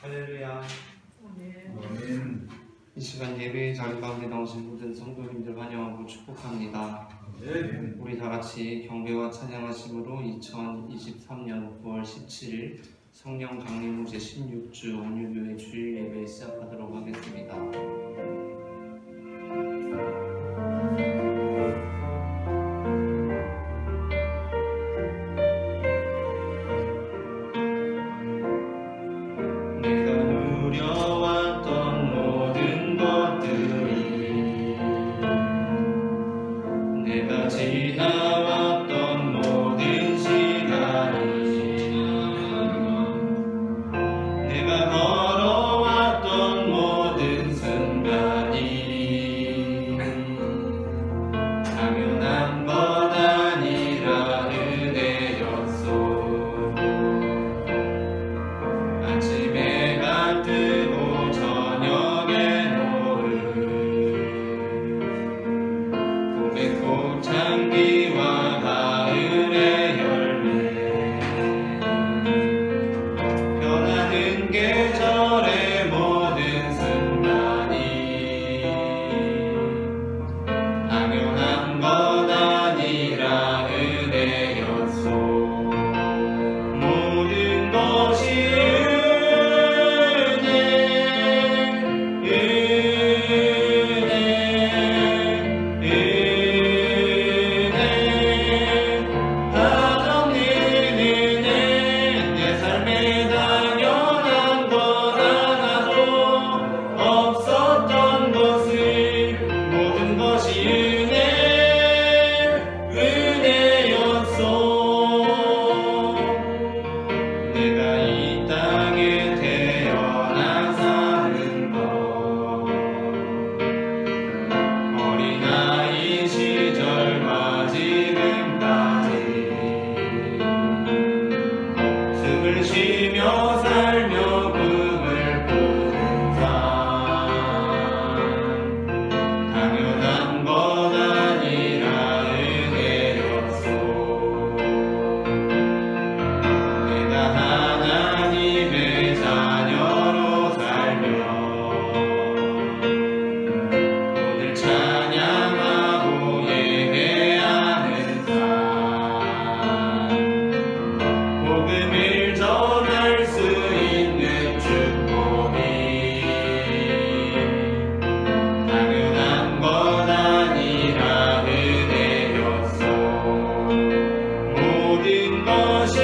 할렐루야. 아멘. 이 시간 예배의 자리 가운데 나오신 모든 성도님들 환영하고 축복합니다. 아멘. 우리 다 같이 경배와 찬양하심으로 2023년 9월 17일 성령 강림후 제16주 온유교회 주일 예배 시작하도록 하겠습니다. 지나왔던 모든 시간이 내가 걸어왔던 모든 순간이 당연한 것 아니라 은혜였소. 아침에 해가 뜨고 저녁에 노을 봄의 꽃향기와 가을의 열매 변하는 계절의 모든 순간이 당연한 것 아니라 은혜였소. 모든 것이 내가 이 땅에 태어나 사는 것 어린아이 시절과 지금까지 숨을 쉬며 살며 꿈을 꾸는 삶 당연한 것 아니라 은혜였소. 하나님의 자녀로 살며 오늘 찬양하고 예배하는 삶 복음을 전할 수 있는 축복이 당연한 것 아니라 은혜였소. 모든 것이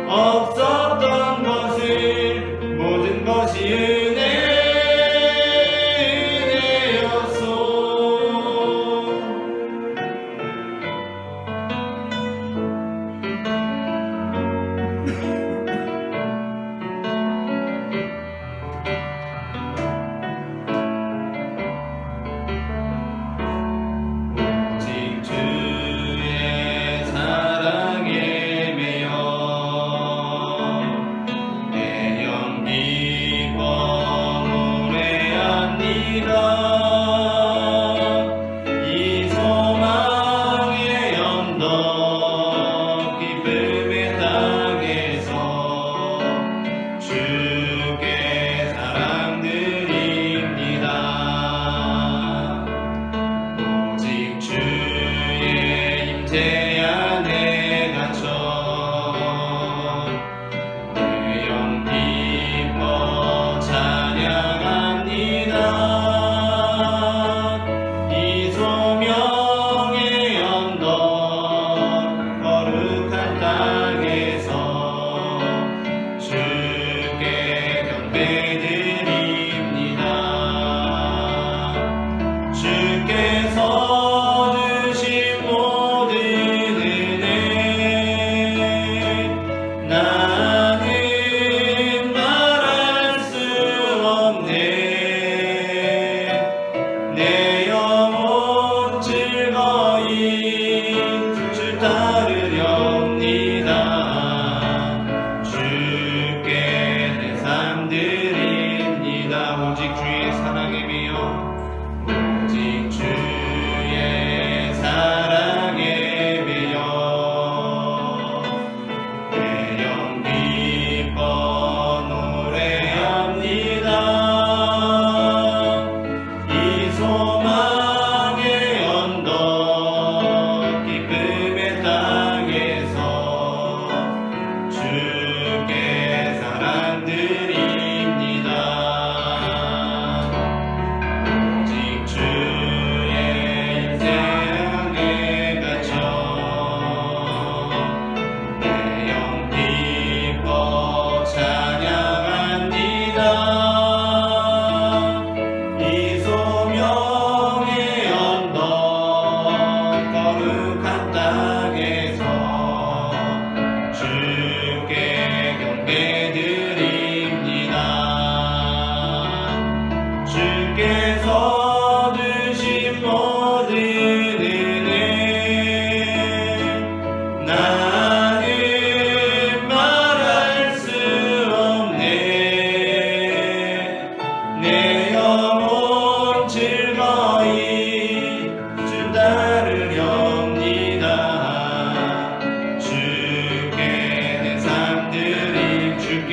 없었던 것을 모든 것이 은혜였소. 오직 주의 사랑에 매여 내 영 기뻐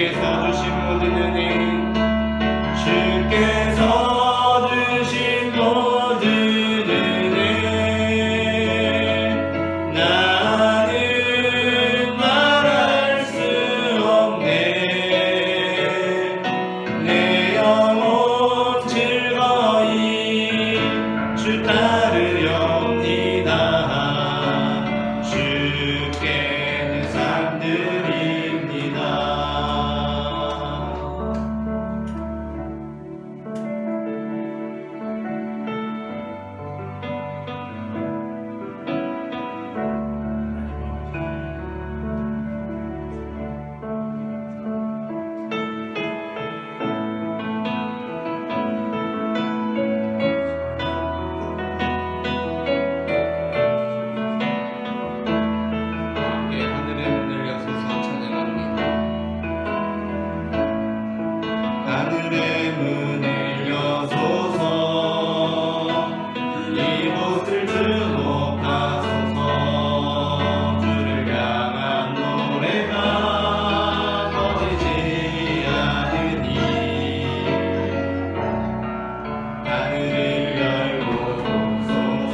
주께서 주신 모든 은혜 주께서 주신 모든 은혜 나는 말할 수 없네. 내 영혼 즐거이 주 따르렵니다. 주께 상 드립니다. 함께 하늘의 문을 여서서 찬양합니다. 하늘의 문을 여소서 이곳을 주목하소서. 주를 향한 노래가 꺼지지 않으니 하늘을 열고소서.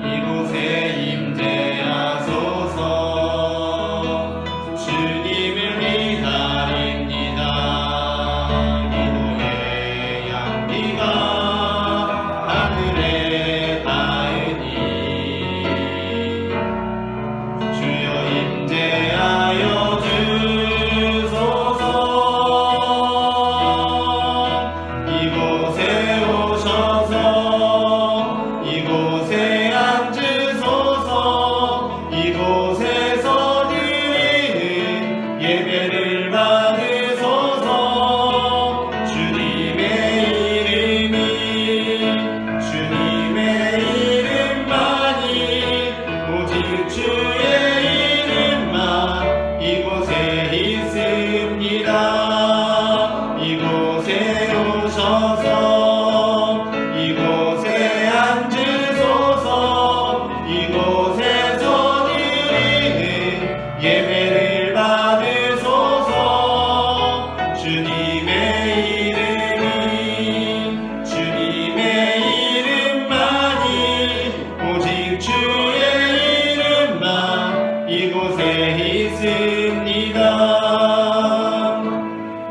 이곳에 임재하소서. 주님을 기다립니다. 기도의 향기가 하늘에 닿으니 주여 임재하여 주소서. 이곳에 오셔서 이곳에 앉으소서. 이곳에서 드리는 예배를 받으소서. 주님의 이름만이 오직 주의 이름만 이곳에 있습니다. 이곳에 오셔서 이곳에 앉으소서. 이곳에서 드리는 예배를 받으소서. 주님의 이름만이 오직 주의 이름만 이곳에 있습니다.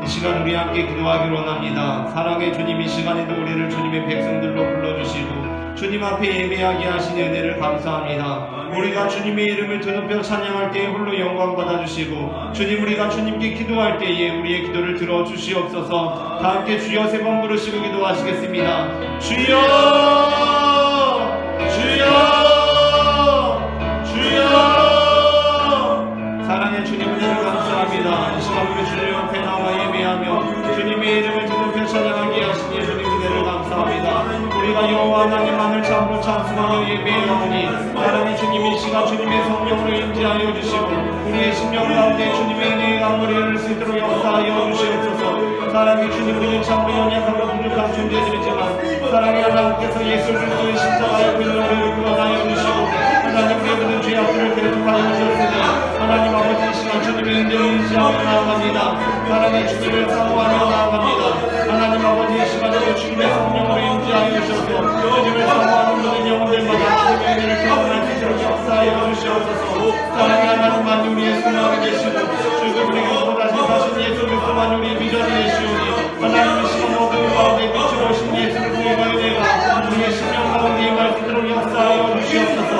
이 시간 우리 함께 기도하기로 원합니다. 사랑의 주님, 이 시간에도 우리를 주님의 백성들로 불러주시고 주님 앞에 예배하게 하신 은혜를 감사합니다. 우리가 주님의 이름을 드높여 찬양할 때에 홀로 영광 받아주시고 주님, 우리가 주님께 기도할 때에 우리의 기도를 들어주시옵소서. 다 함께 주여 세 번 부르시고 기도하시겠습니다. 주여 주여 주여. 사랑의 주님, 은혜를 감사합니다. 이 시간 우리 주님 앞에 나와 예배하며 주님의 이름을 드높여 찬양하게 하신 예수님 은혜를 감사합니다. 우리가 여호와 하나님만을 참으로 찬송하며 예배하오니 사랑의 주님, 이 시간 주님의 성령으로 임재하여 주시고 우리의 심령 가운데 주님의 은혜의 강물이 흐를 수 있도록 역사하여 주시옵소서. 사랑의 주님, 우리는 참으로 연약하고 부족한 존재들이지만 사랑의 하나님께서 예수 그리스도의 십자가의 근원을 구원하여 주시고 하나님, 우리의 모든 죄악들을 대속하여 주셨으니 하나님 아버지, 이 시간 주님의 은혜를 의지하며 나아갑니다. 사랑의 주님을 사모하며 나아갑니다. 하나님 아버지, 이 시간에도 주님의 성령으로 임재하여 주셔서 주님을 사모하는 모든 영혼들마다 주님의 은혜를 경험할 수 있도록 역사하여 주시옵소서. 사랑의 하나님만 우리의 소망이 되시고 죽은 우리에게서 다시 사신 예수 그리스도만 우리의 비전이 되시오니 하나님, 이 시간 모든 가운데 빛으로 오신 예수 그리스도의 은혜가 우리의 심령 가운데 임할 수 있도록 역사하여 주시옵소서.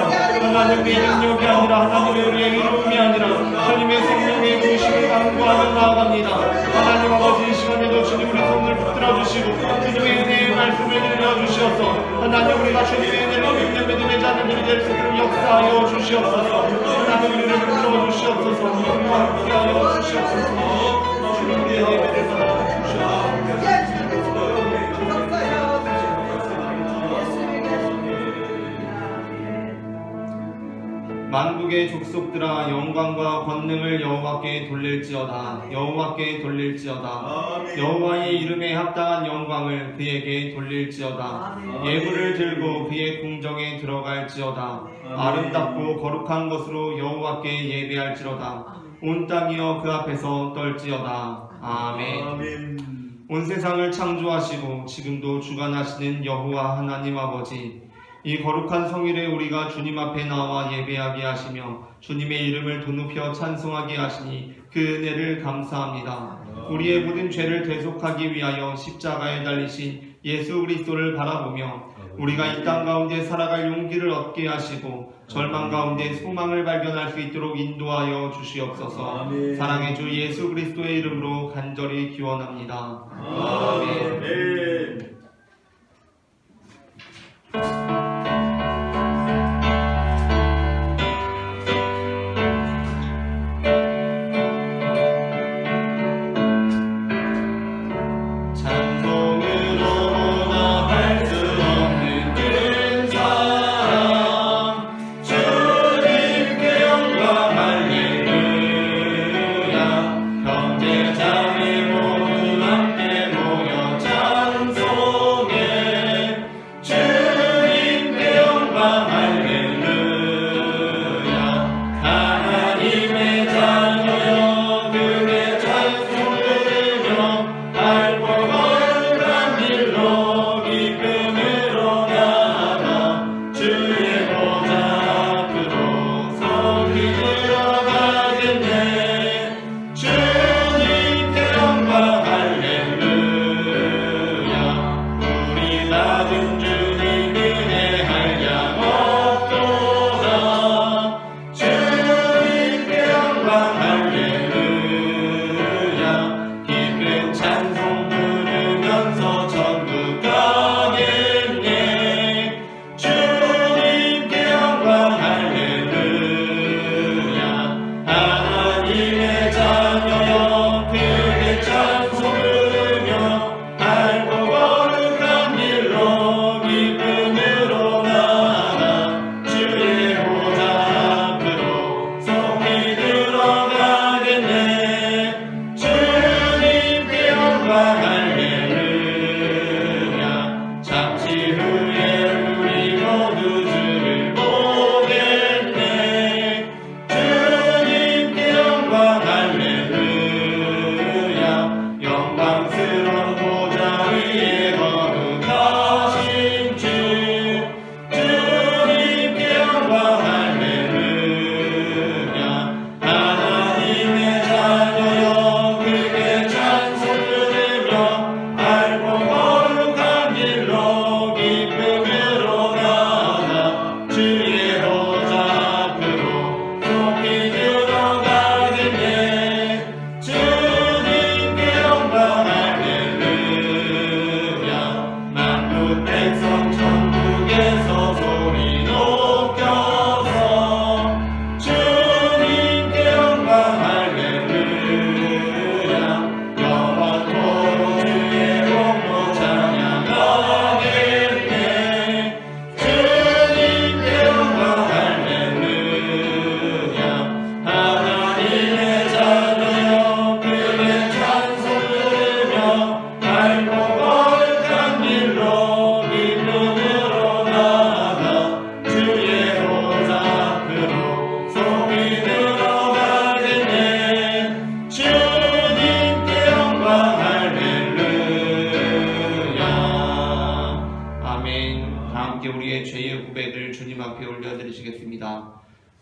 하나님의 능력이 아니라 하나님의 우리의 이름이 아니라 주님의 생명의 부으심을 간구하며 나아갑니다. 하나님 아버지, 이 시간에도 주님 우리 손을 붙들어 주시고 주님의 은혜의 말씀을 들려주시옵소서. 하나님, 우리가 주님의 은혜로 믿는 믿음의 자녀들이 될 수 있도록 역사하여 주시옵소서. 하나님, 우리를 불러 주시옵소서. 우리와 함께하여 주시옵소서. 주님, 우리의 예배를 받아 주시옵소서. 만국의 만국의 족속들아 영광과 권능을 여호와께 돌릴지어다. 여호와께 돌릴지어다. 여호와의 이름에 합당한 영광을 그에게 돌릴지어다. 예물을 들고 그의 궁정에 들어갈지어다. 아름답고 거룩한 것으로 여호와께 예배할지로다. 온 땅이여 그 앞에서 떨지어다. 아멘. 온 세상을 창조하시고 지금도 주관하시는 여호와 하나님 아버지, 이 거룩한 성일에 우리가 주님 앞에 나와 예배하게 하시며 주님의 이름을 도높여 찬송하게 하시니 그 은혜를 감사합니다. 우리의 모든 죄를 대속하기 위하여 십자가에 달리신 예수 그리스도를 바라보며 우리가 이 땅 가운데 살아갈 용기를 얻게 하시고 절망 가운데 소망을 발견할 수 있도록 인도하여 주시옵소서. 사랑의 주 예수 그리스도의 이름으로 간절히 기원합니다. 아멘.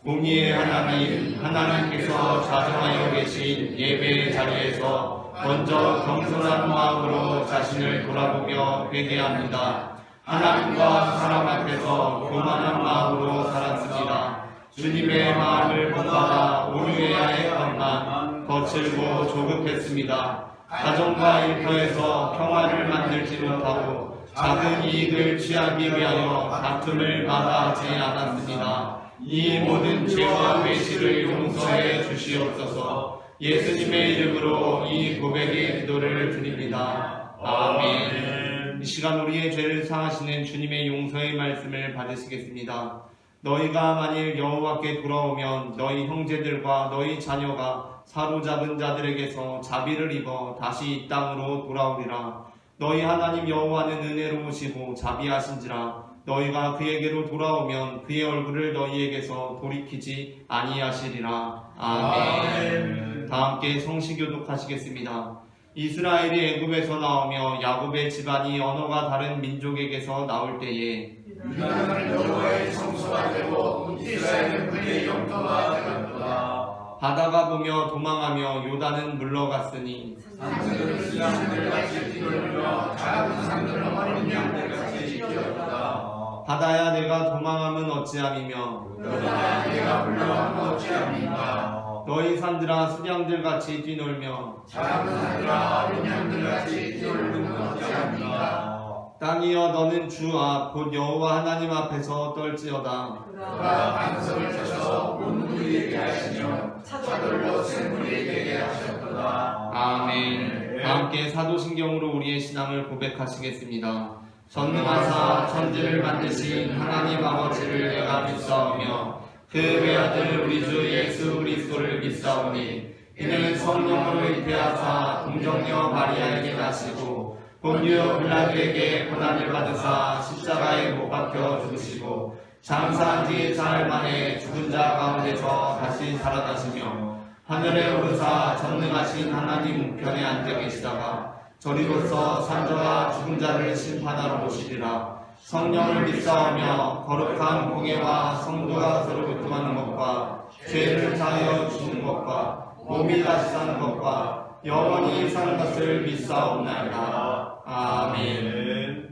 공의의 하나님, 하나님께서 자정하여 계신 예배의 자리에서 먼저 겸손한 마음으로 자신을 돌아보며 회개합니다. 하나님과 사람 앞에서 교만한 마음으로 살았습니다. 주님의 마음을 본받아 오류해야 했건만 거칠고 조급했습니다. 가정과 일터에서 평화를 만들지 못하고 작은 이익을 취하기 위하여 다툼을 마다하지 않았습니다. 이 모든 죄와 외식을 용서해 주시옵소서. 예수님의 이름으로 이 고백의 기도를 드립니다. 아멘. 이 시간 우리의 죄를 사하시는 주님의 용서의 말씀을 받으시겠습니다. 너희가 만일 여호와께 돌아오면 너희 형제들과 너희 자녀가 사로잡은 자들에게서 자비를 입어 다시 이 땅으로 돌아오리라. 너희 하나님 여호와는 은혜로우시고 자비하신지라. 너희가 그에게로 돌아오면 그의 얼굴을 너희에게서 돌이키지 아니하시리라. 아멘. 다 함께 성시교독하시겠습니다. 이스라엘이 애굽에서 나오며 야곱의 집안이 언어가 다른 민족에게서 나올 때에 유다는 여호와의 성소가 되고 이스라엘은 그의 영토가 되었도다. 바다가 보며 도망하며 요단은 물러갔으니 산들은 신랑들같이 뛰놀며 작은 산들은 어린 양들같이 뛰었도다. 바다야 내가 도망함은 어찌함이며 요단아 내가 물러가면 어찌합니까? 너희 산들아 수량들같이 뛰놀며 작은 산들아 어린 양들같이 뛰놀면 어찌합니까? 땅이여 너는 주 앞 곧 여호와 하나님 앞에서 떨지어다. 그가 반석을 쳐서 온 무리에게 하시며 차돌로 센 무리에게 하셨도다. 아멘. 다 함께 사도신경으로 우리의 신앙을 고백하시겠습니다. 전능하사 천지를 만드신 하나님 아버지를 내가 믿사오며 그 외아들 우리 주 예수 그리스도를 믿사오니 이는 성령으로 잉태하사 동정녀 마리아에게 나시고 본유 빌라도에게 고난을 받으사 십자가에 못 박혀 죽으시고 장사한 지 사흘 만에 죽은 자 가운데서 다시 살아나시며 하늘에 오르사 전능하신 하나님 우편에 앉아 계시다가 저리로서 산자와 죽은 자를 심판하러 오시리라. 성령을 믿사오며 거룩한 공예와 성도가 서로 교통하는 것과 죄를 사하여 주시는 것과 몸이 다시 사는 것과 영원히 사는 것을 믿사옵나이다. 아멘.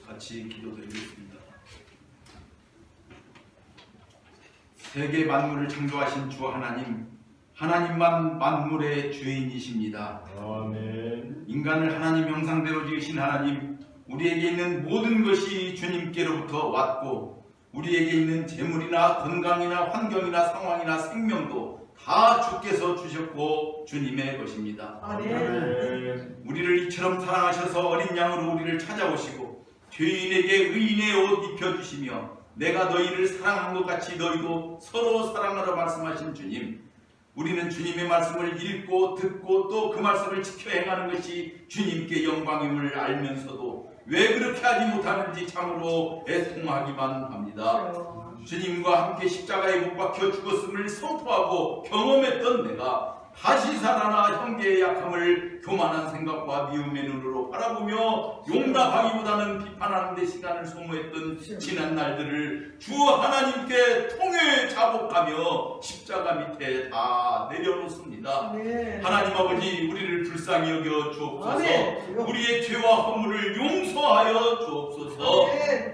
같이 기도드리겠습니다. 세계 만물을 창조하신 주 하나님, 하나님만 만물의 주인이십니다. 아멘. 인간을 하나님 형상대로 지으신 하나님, 우리에게 있는 모든 것이 주님께로부터 왔고 우리에게 있는 재물이나 건강이나 환경이나 상황이나 생명도 다 주께서 주셨고 주님의 것입니다. 아멘. 우리를 이처럼 사랑하셔서 어린 양으로 우리를 찾아오시고 죄인에게 의인의 옷 입혀주시며 내가 너희를 사랑한 것 같이 너희도 서로 사랑하라 말씀하신 주님, 우리는 주님의 말씀을 읽고 듣고 또 그 말씀을 지켜 행하는 것이 주님께 영광임을 알면서도 왜 그렇게 하지 못하는지 참으로 애통하기만 합니다. 주님과 함께 십자가에 못 박혀 죽었음을 선포하고 경험했던 내가 다시 살아나 형제의 약함을 교만한 생각과 미움의 눈으로 바라보며 용납하기보다는 비판하는 데 시간을 소모했던 지난 날들을 주 하나님께 통해 자복하며 십자가 밑에 다 내려놓습니다. 하나님 아버지, 우리를 불쌍히 여겨 주옵소서. 우리의 죄와 허물을 용서하여 주옵소서.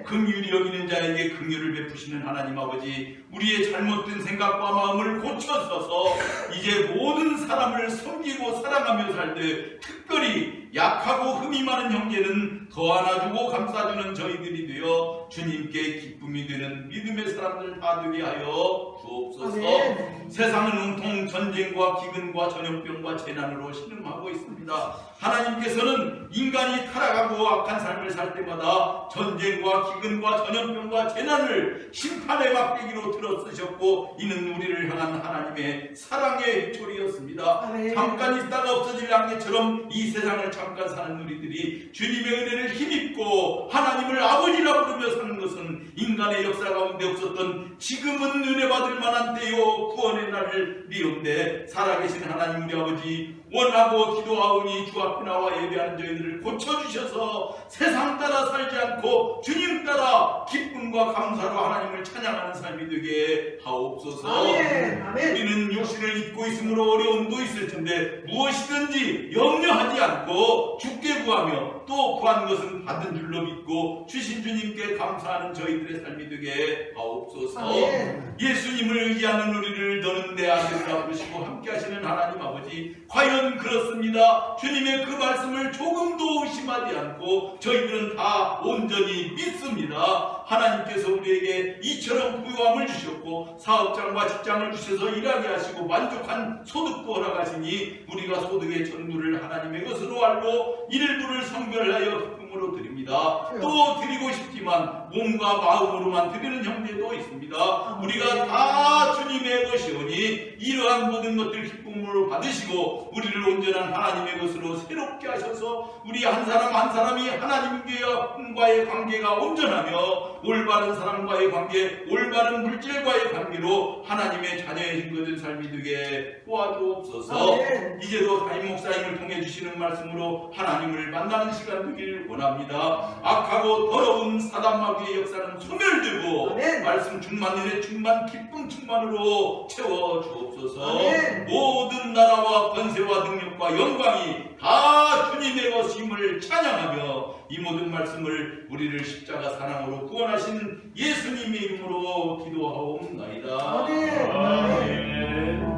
긍휼히 여기는 자에게 긍휼을 베푸시는 하나님 아버지, 우리의 잘못된 생각과 마음을 고쳐서서 이제 모든 사람을 섬기고 사랑하며 살 때 특별히 약하고 흠이 많은 형제는 더 안아주고 감싸주는 저희들이 되어 주님께 기쁨이 되는 믿음의 사람들 다 되게 하여 주옵소서. 아멘. 세상은 온통 전쟁과 기근과 전염병과 재난으로 신음하고 있습니다. 하나님께서는 인간이 타락하고 악한 삶을 살 때마다 전쟁과 기근과 전염병과 재난을 심판의 막대기로 들어쓰셨고 이는 우리를 향한 하나님의 사랑의 회초리였습니다. 아멘. 잠깐 있다가 없어질 안개처럼 이 세상을 잠깐 사는 우리들이 주님의 은혜를 힘입고 하나님을 아버지라 부르며 사는 것은 인간의 역사 가운데 없었던 지금은 은혜 받을 만한 때요 구원의 날을 미운데 살아계신 하나님 우리 아버지 원하고 기도하오니 주 앞에 나와 예배하는 저희들을 고쳐주셔서 세상 따라 살지 않고 주님 따라 기쁨과 감사로 하나님을 찬양하는 삶이 되게 하옵소서. 아멘. 아멘. 우리는 육신을 입고 있으므로 어려움도 있을 텐데 무엇이든지 염려하지 않고 주께 구하며 또 구한 것은 받은 줄로 믿고 주신 주님께 감사하는 저희들의 삶이 되게 하옵소서. 아멘. 예수님을 의지하는 우리를 너는 내 아들이라 부르시고 함께 하시는 하나님 아버지, 과연 그렇습니다. 주님의 그 말씀을 조금도 의심하지 않고 저희들은 다 온전히 믿습니다. 하나님께서 우리에게 이처럼 부유함을 주셨고 사업장과 직장을 주셔서 일하게 하시고 만족한 소득도 허락하시니 우리가 소득의 전부를 하나님의 것으로 알고 일부를 성별하여 기쁨으로 드립니다. 또 드리고 싶지만 몸과 마음으로만 드리는 형제도 있습니다. 우리가 다 주님의 것이오니 이러한 모든 것들 기쁨으로 받으시고 우리를 온전한 하나님의 것으로 새롭게 하셔서 우리 한 사람 한 사람이 하나님과의 관계가 온전하며 올바른 사람과의 관계, 올바른 물질과의 관계로 하나님의 자녀의 증거된 삶이 되게 도와주옵소서. 이제도 담임 목사님을 통해 주시는 말씀으로 하나님을 만나는 시간 되길 원합니다. 악하고 더러운 사단마귀의 역사는 소멸되고 아멘. 말씀 충만, 은혜 충만, 기쁨 충만으로 채워 주옵소서. 아멘. 모든 나라와 권세와 능력과 영광이 다 주님의 것임을 찬양하며 이 모든 말씀을 우리를 십자가 사랑으로 구원하신 예수님의 이름으로 기도하옵나이다. 아멘. 아멘.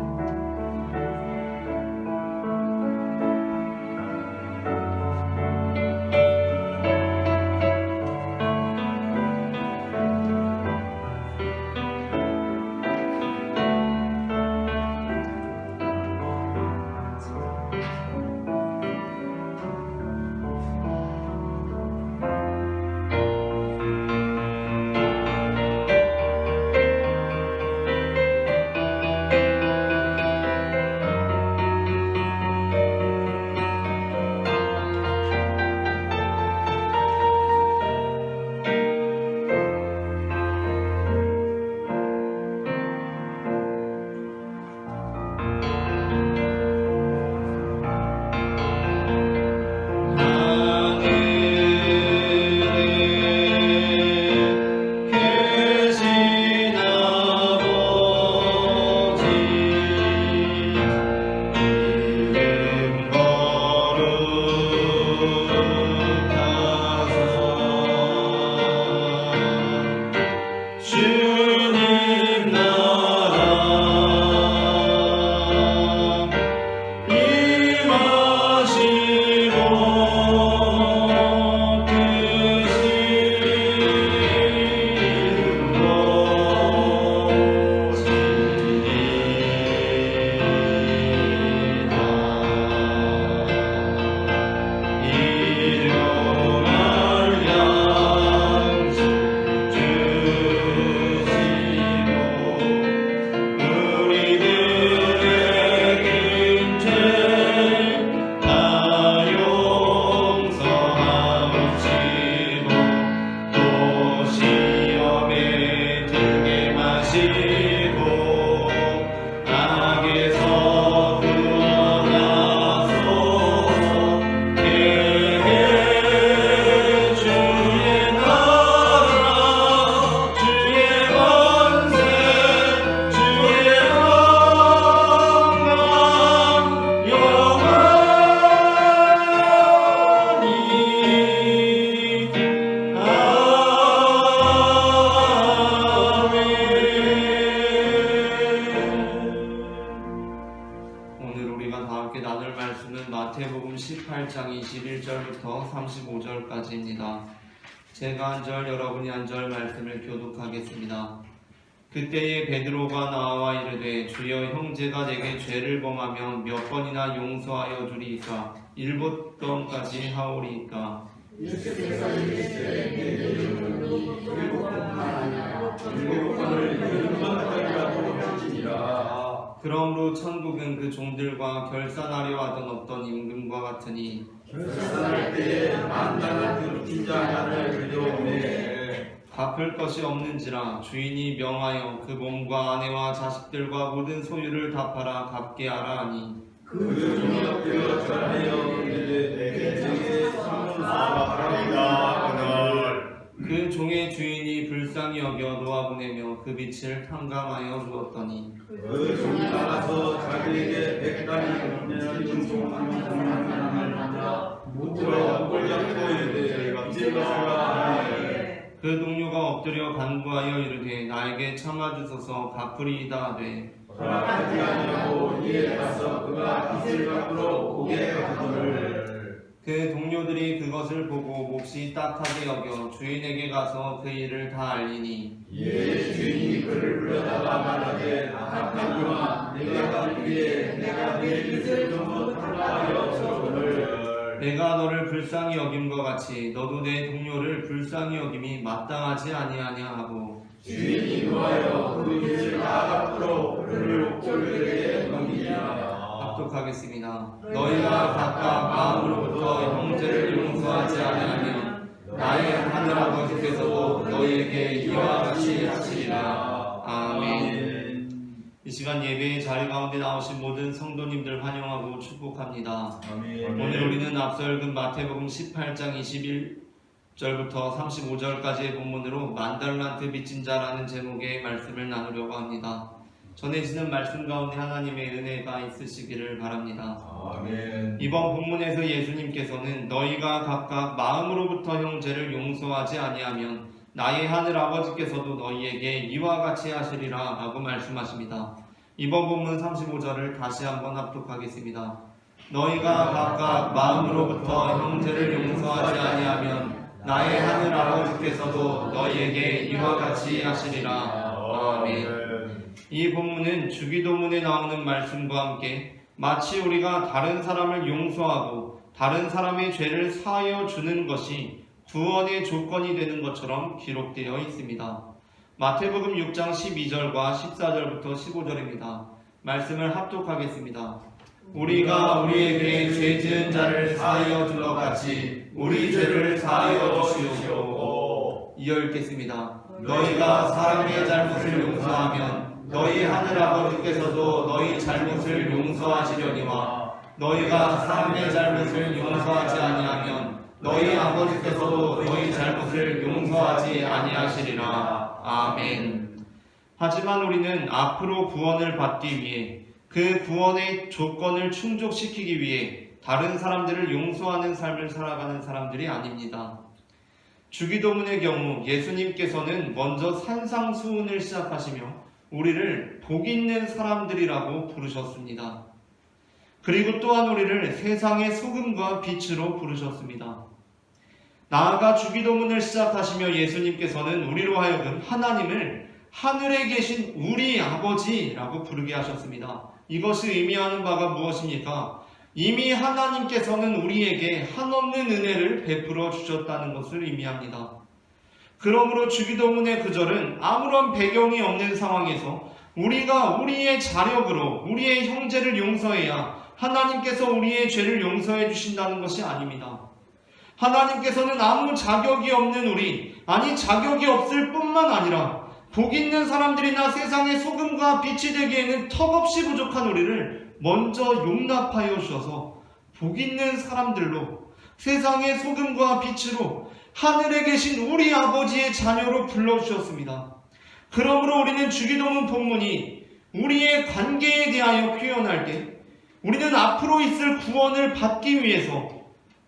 35절까지입니다. 제가 한 절, 여러분이 한 절 말씀을 교독하겠습니다. 그때에 베드로가 나와 이르되 주여 형제가 내게 죄를 범하면 몇 번이나 용서하여 주리이까? 7번까지 하오리이까? 예수께서 이르시되 내게 이르노니 7번뿐만 아니라 7번을 7번까지라고 하시니라. 그러므로 천국은 그 종들과 결산하려 하던 어떤 임금과 같으니 결산할 때에 만나는 그 빚자 하나를 그려오매 갚을 것이 없는지라 주인이 명하여 그 몸과 아내와 자식들과 모든 소유를 다 팔아 갚게 하라 하니 그 종이 엎드려 절하여 이르되 내 증에 상문사하리이다. 그 종의 주인이 불쌍히 여겨 놓아보내며 그 빚을 탕감하여 주었더니 그 종이 나가서 자기에게 100단이 금년을 중송하는 만나 못 들어 꼴 잡고 이르되 빚을 갚으라 하니 그 동료가 엎드려 간구하여 이르되 나에게 참아주소서 갚으리이다 하되 허락하지 아니하고 이에 가서 그가 빚을 갚으러 오게 하거늘 그 동료들이 그것을 보고 몹시 딱하게 여겨 주인에게 가서 그 일을 다 알리니 이에 주인이 그를 불러다가 말하되 악한 종아 내가 갚기 위해 내가 네 빚을 전부 탕감하여 주거늘 내가 너를 불쌍히 여김과 같이 너도 내 동료를 불쌍히 여김이 마땅하지 아니하냐 하고 주인이 노하여 그 빚을 다 갚으러 그를 옥졸들에게 넘기니라. 합독하겠습니다. 너희가 각각 마음으로부터 형제를 용서하지 아니하면 나의 하늘 아버지께서도 너희에게 이와 같이 하시리라. 아멘. 이 시간 예배의 자리 가운데 나오신 모든 성도님들 환영하고 축복합니다. 오늘 우리는 앞서 읽은 마태복음 18장 21절부터 35절까지의 본문으로 만달란트 빚진 자라는 제목의 말씀을 나누려고 합니다. 전해지는 말씀 가운데 하나님의 은혜가 있으시기를 바랍니다. 아멘. 이번 본문에서 예수님께서는 너희가 각각 마음으로부터 형제를 용서하지 아니하면 나의 하늘 아버지께서도 너희에게 이와 같이 하시리라 하고 말씀하십니다. 이번 본문 35절을 다시 한번 합독하겠습니다. 너희가 각각 마음으로부터 형제를 용서하지 아니하면 나의 하늘 아버지께서도 너희에게 이와 같이 하시리라. 아멘. 이 본문은 주기도문에 나오는 말씀과 함께 마치 우리가 다른 사람을 용서하고 다른 사람의 죄를 사하여 주는 것이 구원의 조건이 되는 것처럼 기록되어 있습니다. 마태복음 6장 12절과 14절부터 15절입니다. 말씀을 합독하겠습니다. 우리가 우리에게 죄 지은 자를 사하여 준 것 같이 우리 죄를 사하여 주시옵고. 이어 읽겠습니다. 너희가 사람의 잘못을 용서하면 너희 하늘 아버지께서도 너희 잘못을 용서하시려니와 너희가 사람의 잘못을 용서하지 아니하면 너희 아버지께서도 너희 잘못을 용서하지 아니하시리라. 아멘. 하지만 우리는 앞으로 구원을 받기 위해 그 구원의 조건을 충족시키기 위해 다른 사람들을 용서하는 삶을 살아가는 사람들이 아닙니다. 주기도문의 경우 예수님께서는 먼저 산상수훈을 시작하시며 우리를 복 있는 사람들이라고 부르셨습니다. 그리고 또한 우리를 세상의 소금과 빛으로 부르셨습니다. 나아가 주기도문을 시작하시며 예수님께서는 우리로 하여금 하나님을 하늘에 계신 우리 아버지라고 부르게 하셨습니다. 이것이 의미하는 바가 무엇입니까? 이미 하나님께서는 우리에게 한없는 은혜를 베풀어 주셨다는 것을 의미합니다. 그러므로 주기도문의 구절은 아무런 배경이 없는 상황에서 우리가 우리의 자력으로 우리의 형제를 용서해야 하나님께서 우리의 죄를 용서해 주신다는 것이 아닙니다. 하나님께서는 아무 자격이 없는 우리, 아니 자격이 없을 뿐만 아니라 복 있는 사람들이나 세상의 소금과 빛이 되기에는 턱없이 부족한 우리를 먼저 용납하여 주셔서 복 있는 사람들로 세상의 소금과 빛으로 하늘에 계신 우리 아버지의 자녀로 불러주셨습니다. 그러므로 우리는 주기도문 본문이 우리의 관계에 대하여 표현할 때 우리는 앞으로 있을 구원을 받기 위해서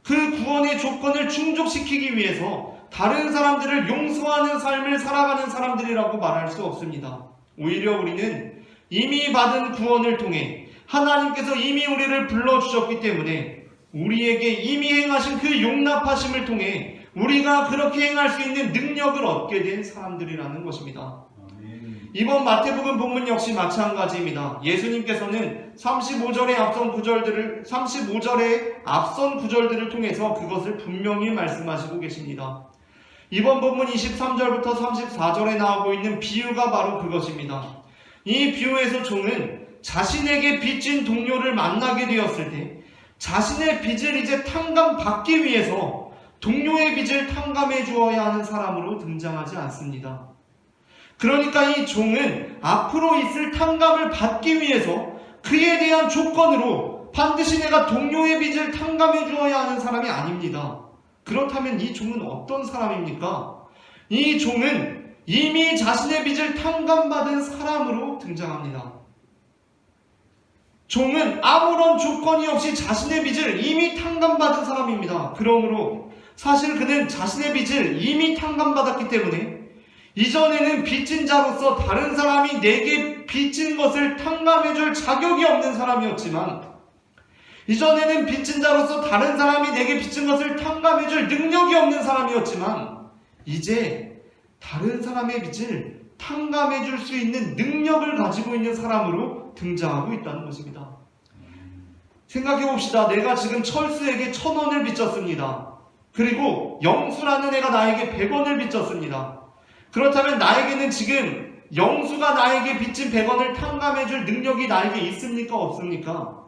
그 구원의 조건을 충족시키기 위해서 다른 사람들을 용서하는 삶을 살아가는 사람들이라고 말할 수 없습니다. 오히려 우리는 이미 받은 구원을 통해 하나님께서 이미 우리를 불러주셨기 때문에 우리에게 이미 행하신 그 용납하심을 통해 우리가 그렇게 행할 수 있는 능력을 얻게 된 사람들이라는 것입니다. 이번 마태복음 본문 역시 마찬가지입니다. 예수님께서는 35절의 앞선 구절들을 통해서 그것을 분명히 말씀하시고 계십니다. 이번 본문 23절부터 34절에 나오고 있는 비유가 바로 그것입니다. 이 비유에서 종은 자신에게 빚진 동료를 만나게 되었을 때 자신의 빚을 이제 탕감받기 위해서 동료의 빚을 탕감해 주어야 하는 사람으로 등장하지 않습니다. 그러니까 이 종은 앞으로 있을 탕감을 받기 위해서 그에 대한 조건으로 반드시 내가 동료의 빚을 탕감해 주어야 하는 사람이 아닙니다. 그렇다면 이 종은 어떤 사람입니까? 이 종은 이미 자신의 빚을 탕감받은 사람으로 등장합니다. 종은 아무런 조건이 없이 자신의 빚을 이미 탕감받은 사람입니다. 그러므로 사실 그는 자신의 빚을 이미 탕감받았기 때문에 이전에는 빚진 자로서 다른 사람이 내게 빚진 것을 탕감해줄 자격이 없는 사람이었지만 이전에는 빚진 자로서 다른 사람이 내게 빚진 것을 탕감해줄 능력이 없는 사람이었지만 이제 다른 사람의 빚을 탕감해줄 수 있는 능력을 가지고 있는 사람으로 등장하고 있다는 것입니다. 생각해봅시다. 내가 지금 철수에게 1,000원을 빚졌습니다. 그리고 영수라는 애가 나에게 100원을 빚졌습니다. 그렇다면 나에게는 지금 영수가 나에게 빚진 100원을 탕감해줄 능력이 나에게 있습니까? 없습니까?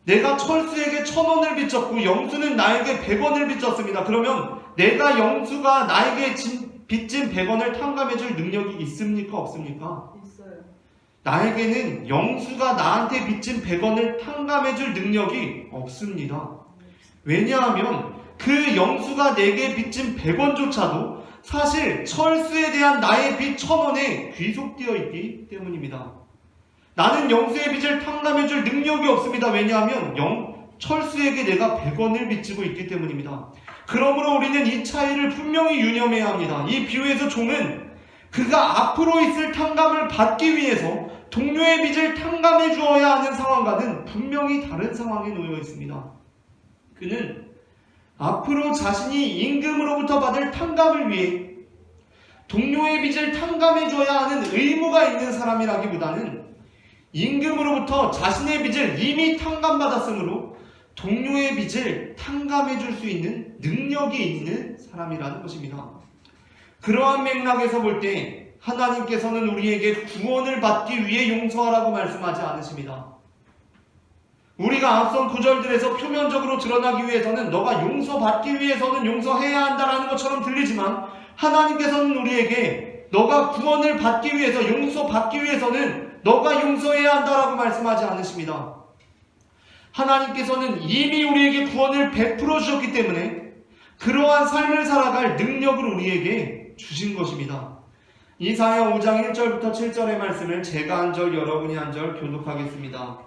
내가 철수에게 1,000원을 빚졌고 영수는 나에게 100원을 빚졌습니다. 그러면 내가 영수가 나에게 빚진 100원을 탕감해줄 능력이 있습니까? 없습니까? 있어요. 나에게는 영수가 나한테 빚진 100원을 탕감해줄 능력이 없습니다. 왜냐하면 그 영수가 내게 빚진 100원조차도 사실 철수에 대한 나의 빚 1,000원에 귀속되어 있기 때문입니다. 나는 영수의 빚을 탕감해줄 능력이 없습니다. 왜냐하면 철수에게 내가 100원을 빚지고 있기 때문입니다. 그러므로 우리는 이 차이를 분명히 유념해야 합니다. 이 비유에서 종은 그가 앞으로 있을 탕감을 받기 위해서 동료의 빚을 탕감해 주어야 하는 상황과는 분명히 다른 상황에 놓여 있습니다. 그는 앞으로 자신이 임금으로부터 받을 탕감을 위해 동료의 빚을 탕감해 줘야 하는 의무가 있는 사람이라기보다는 임금으로부터 자신의 빚을 이미 탕감받았으므로 동료의 빚을 탕감해 줄 수 있는 능력이 있는 사람이라는 것입니다. 그러한 맥락에서 볼 때 하나님께서는 우리에게 구원을 받기 위해 용서하라고 말씀하지 않으십니다. 우리가 앞선 구절들에서 표면적으로 드러나기 위해서는 너가 용서받기 위해서는 용서해야 한다라는 것처럼 들리지만 하나님께서는 우리에게 너가 구원을 받기 위해서 용서받기 위해서는 너가 용서해야 한다라고 말씀하지 않으십니다. 하나님께서는 이미 우리에게 구원을 베풀어 주셨기 때문에 그러한 삶을 살아갈 능력을 우리에게 주신 것입니다. 이사야 5장 1절부터 7절의 말씀을 제가 한 절 여러분이 한 절 교독하겠습니다.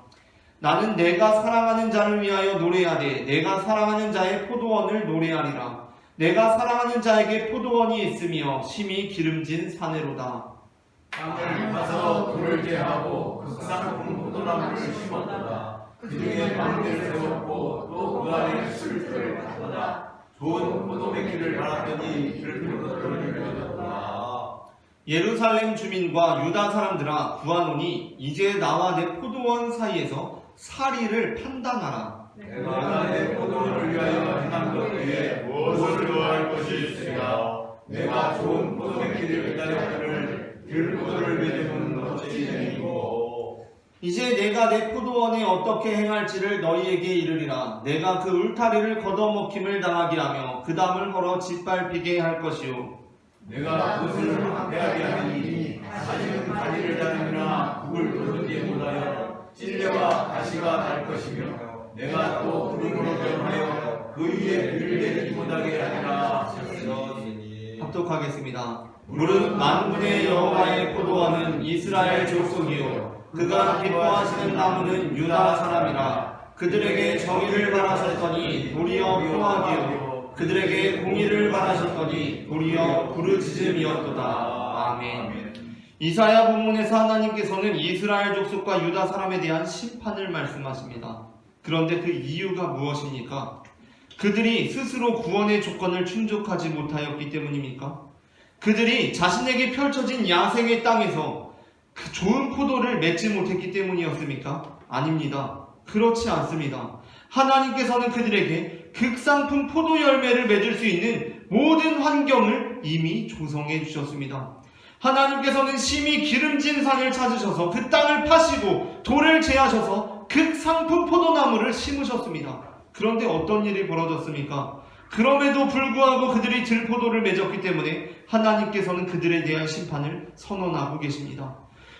나는 내가 사랑하는 자를 위하여 노래하되 내가 사랑하는 자의 포도원을 노래하리라. 내가 사랑하는 자에게 포도원이 있으며 심히 기름진 사내로다. 땅을 파서 돌을 제하고 극상품 포도나무를 심었도다. 그 중에 망대를 세웠고 또 그 안에 술틀을 탔도다. 좋은 포도매기를 갈았더니 들포도를 맺었도다. 예루살렘 주민과 유다 사람들아 구하노니 이제 나와 내 포도원 사이에서 사리를 판단하라. 내가 내 포도원을 위하여 행한 것 외에 무엇을 요할 것이 있으리까? 내가 좋은 포도매기를 기다렸거늘 들포도를 맺으면 어찌 되니고. 이제 내가 내 포도원에 어떻게 행할지를 너희에게 이르리라. 내가 그 울타리를 걷어먹힘을 당하게 하며 그 담을 헐어 짓밟히게 할 것이요. 내가 그것을 황폐하게 하니 다시는 가지를 자르거나 국을 돋우지 못하여 찔려가 가시가 날 것이며 내가 또 구름으로 변하여 그 위에 비를 내리지 못하게 하리라. 합독하겠습니다. 무릇 만군의 여호와의 포도원은 이스라엘 족속이요 그가 기뻐하시는 나무는 유다 사람이라. 그들에게 정의를 바라셨더니 도리어 평화기요 그들에게 공의를 바라셨더니 도리어 부르짖음이었도다. 아멘. 이사야 본문에서 하나님께서는 이스라엘 족속과 유다 사람에 대한 심판을 말씀하십니다. 그런데 그 이유가 무엇입니까? 그들이 스스로 구원의 조건을 충족하지 못하였기 때문입니까? 그들이 자신에게 펼쳐진 야생의 땅에서 그 좋은 포도를 맺지 못했기 때문이었습니까? 아닙니다. 그렇지 않습니다. 하나님께서는 그들에게 극상품 포도 열매를 맺을 수 있는 모든 환경을 이미 조성해 주셨습니다. 하나님께서는 심히 기름진 산을 찾으셔서 그 땅을 파시고 돌을 제하셔서 극상품 포도나무를 심으셨습니다. 그런데 어떤 일이 벌어졌습니까? 그럼에도 불구하고 그들이 들포도를 맺었기 때문에 하나님께서는 그들에 대한 심판을 선언하고 계십니다.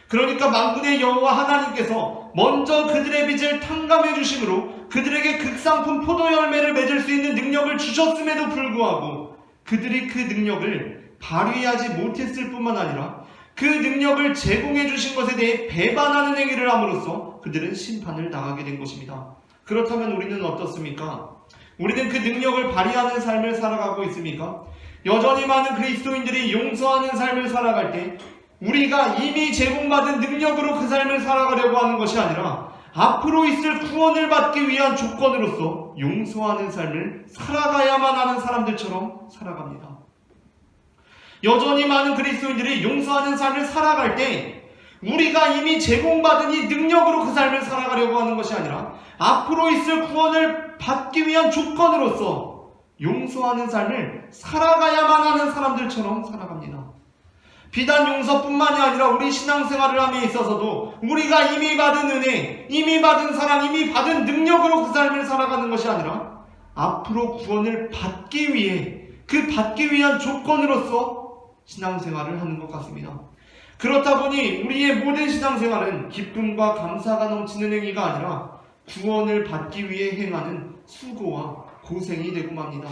그러니까 만군의 여호와 하나님께서 먼저 그들의 빚을 탕감해 주심으로 그들에게 극상품 포도 열매를 맺을 수 있는 능력을 주셨음에도 불구하고 그들이 그 능력을 발휘하지 못했을 뿐만 아니라 그 능력을 제공해 주신 것에 대해 배반하는 행위를 함으로써 그들은 심판을 당하게 된 것입니다. 그렇다면 우리는 어떻습니까? 우리는 그 능력을 발휘하는 삶을 살아가고 있습니까? 여전히 많은 그리스도인들이 용서하는 삶을 살아갈 때 우리가 이미 제공받은 능력으로 그 삶을 살아가려고 하는 것이 아니라 앞으로 있을 구원을 받기 위한 조건으로서 용서하는 삶을 살아가야만 하는 사람들처럼 살아갑니다. 여전히 많은 그리스도인들이 용서하는 삶을 살아갈 때 우리가 이미 제공받은 이 능력으로 그 삶을 살아가려고 하는 것이 아니라 앞으로 있을 구원을 받기 위한 조건으로서 용서하는 삶을 살아가야만 하는 사람들처럼 살아갑니다. 비단 용서뿐만이 아니라 우리 신앙생활을 함에 있어서도 우리가 이미 받은 은혜, 이미 받은 사랑, 이미 받은 능력으로 그 삶을 살아가는 것이 아니라 앞으로 구원을 받기 위해 그 받기 위한 조건으로서 신앙생활을 하는 것 같습니다. 그렇다 보니 우리의 모든 신앙생활은 기쁨과 감사가 넘치는 행위가 아니라 구원을 받기 위해 행하는 수고와 고생이 되고 맙니다.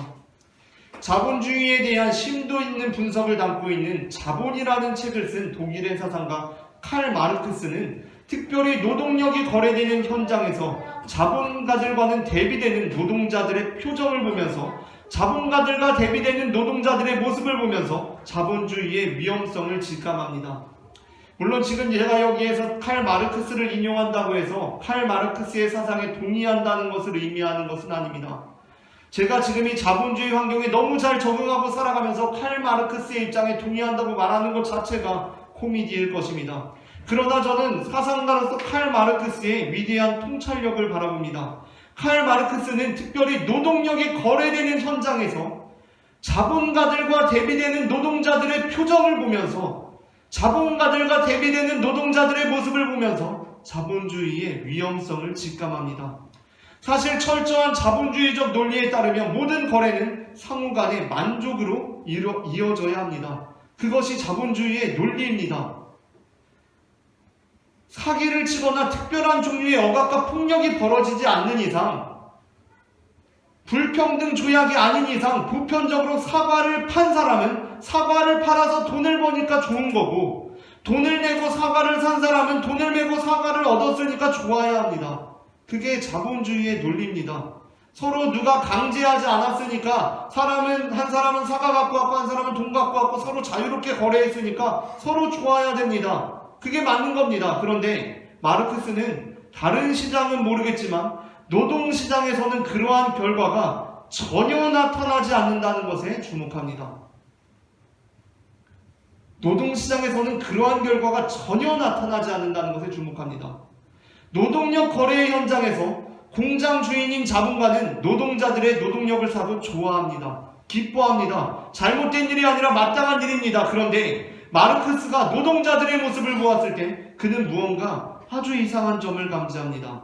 자본주의에 대한 심도 있는 분석을 담고 있는 자본이라는 책을 쓴 독일의 사상가 칼 마르크스는 특별히 노동력이 거래되는 현장에서 자본가들과는 대비되는 노동자들의 표정을 보면서 자본가들과 대비되는 노동자들의 모습을 보면서 자본주의의 위험성을 직감합니다. 물론 지금 제가 여기에서 칼 마르크스를 인용한다고 해서 칼 마르크스의 사상에 동의한다는 것을 의미하는 것은 아닙니다. 제가 지금 이 자본주의 환경에 너무 잘 적응하고 살아가면서 칼 마르크스의 입장에 동의한다고 말하는 것 자체가 코미디일 것입니다. 그러나 저는 사상가로서 칼 마르크스의 위대한 통찰력을 바라봅니다. 칼 마르크스는 특별히 노동력이 거래되는 현장에서 자본가들과 대비되는 노동자들의 표정을 보면서 자본가들과 대비되는 노동자들의 모습을 보면서 자본주의의 위험성을 직감합니다. 사실 철저한 자본주의적 논리에 따르면 모든 거래는 상호 간의 만족으로 이어져야 합니다. 그것이 자본주의의 논리입니다. 사기를 치거나 특별한 종류의 억압과 폭력이 벌어지지 않는 이상, 불평등 조약이 아닌 이상 보편적으로 사과를 판 사람은 사과를 팔아서 돈을 버니까 좋은 거고, 돈을 내고 사과를 산 사람은 돈을 내고 사과를 얻었으니까 좋아야 합니다. 그게 자본주의의 논리입니다. 서로 누가 강제하지 않았으니까 한 사람은 사과 갖고 왔고 한 사람은 돈 갖고 왔고 서로 자유롭게 거래했으니까 서로 좋아야 됩니다. 그게 맞는 겁니다. 그런데 마르크스는 다른 시장은 모르겠지만 노동시장에서는 그러한 결과가 전혀 나타나지 않는다는 것에 주목합니다. 노동시장에서는 그러한 결과가 전혀 나타나지 않는다는 것에 주목합니다. 노동력 거래 현장에서 공장 주인인 자본가는 노동자들의 노동력을 사고 좋아합니다. 기뻐합니다. 잘못된 일이 아니라 마땅한 일입니다. 그런데 마르크스가 노동자들의 모습을 보았을 때 그는 무언가 아주 이상한 점을 감지합니다.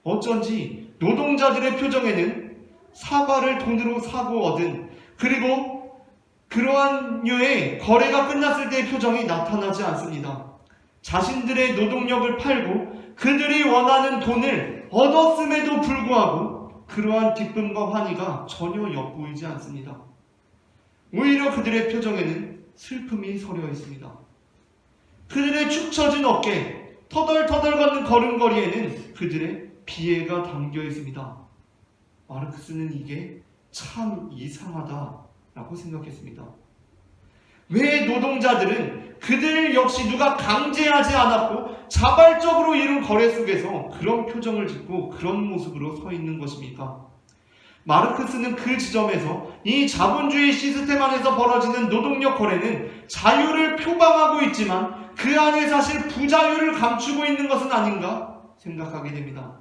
어쩐지 노동자들의 표정에는 사과를 돈으로 사고 얻은, 그리고 그러한 류의 거래가 끝났을 때의 표정이 나타나지 않습니다. 자신들의 노동력을 팔고 그들이 원하는 돈을 얻었음에도 불구하고 그러한 기쁨과 환희가 전혀 엿보이지 않습니다. 오히려 그들의 표정에는 슬픔이 서려 있습니다. 그들의 축 처진 어깨, 터덜터덜 걷는 걸음걸이에는 그들의 비애가 담겨 있습니다. 마르크스는 이게 참 이상하다라고 생각했습니다. 왜 노동자들은 그들 역시 누가 강제하지 않았고 자발적으로 이룬 거래 속에서 그런 표정을 짓고 그런 모습으로 서 있는 것입니까? 마르크스는 그 지점에서 이 자본주의 시스템 안에서 벌어지는 노동력 거래는 자유를 표방하고 있지만 그 안에 사실 부자유를 감추고 있는 것은 아닌가 생각하게 됩니다.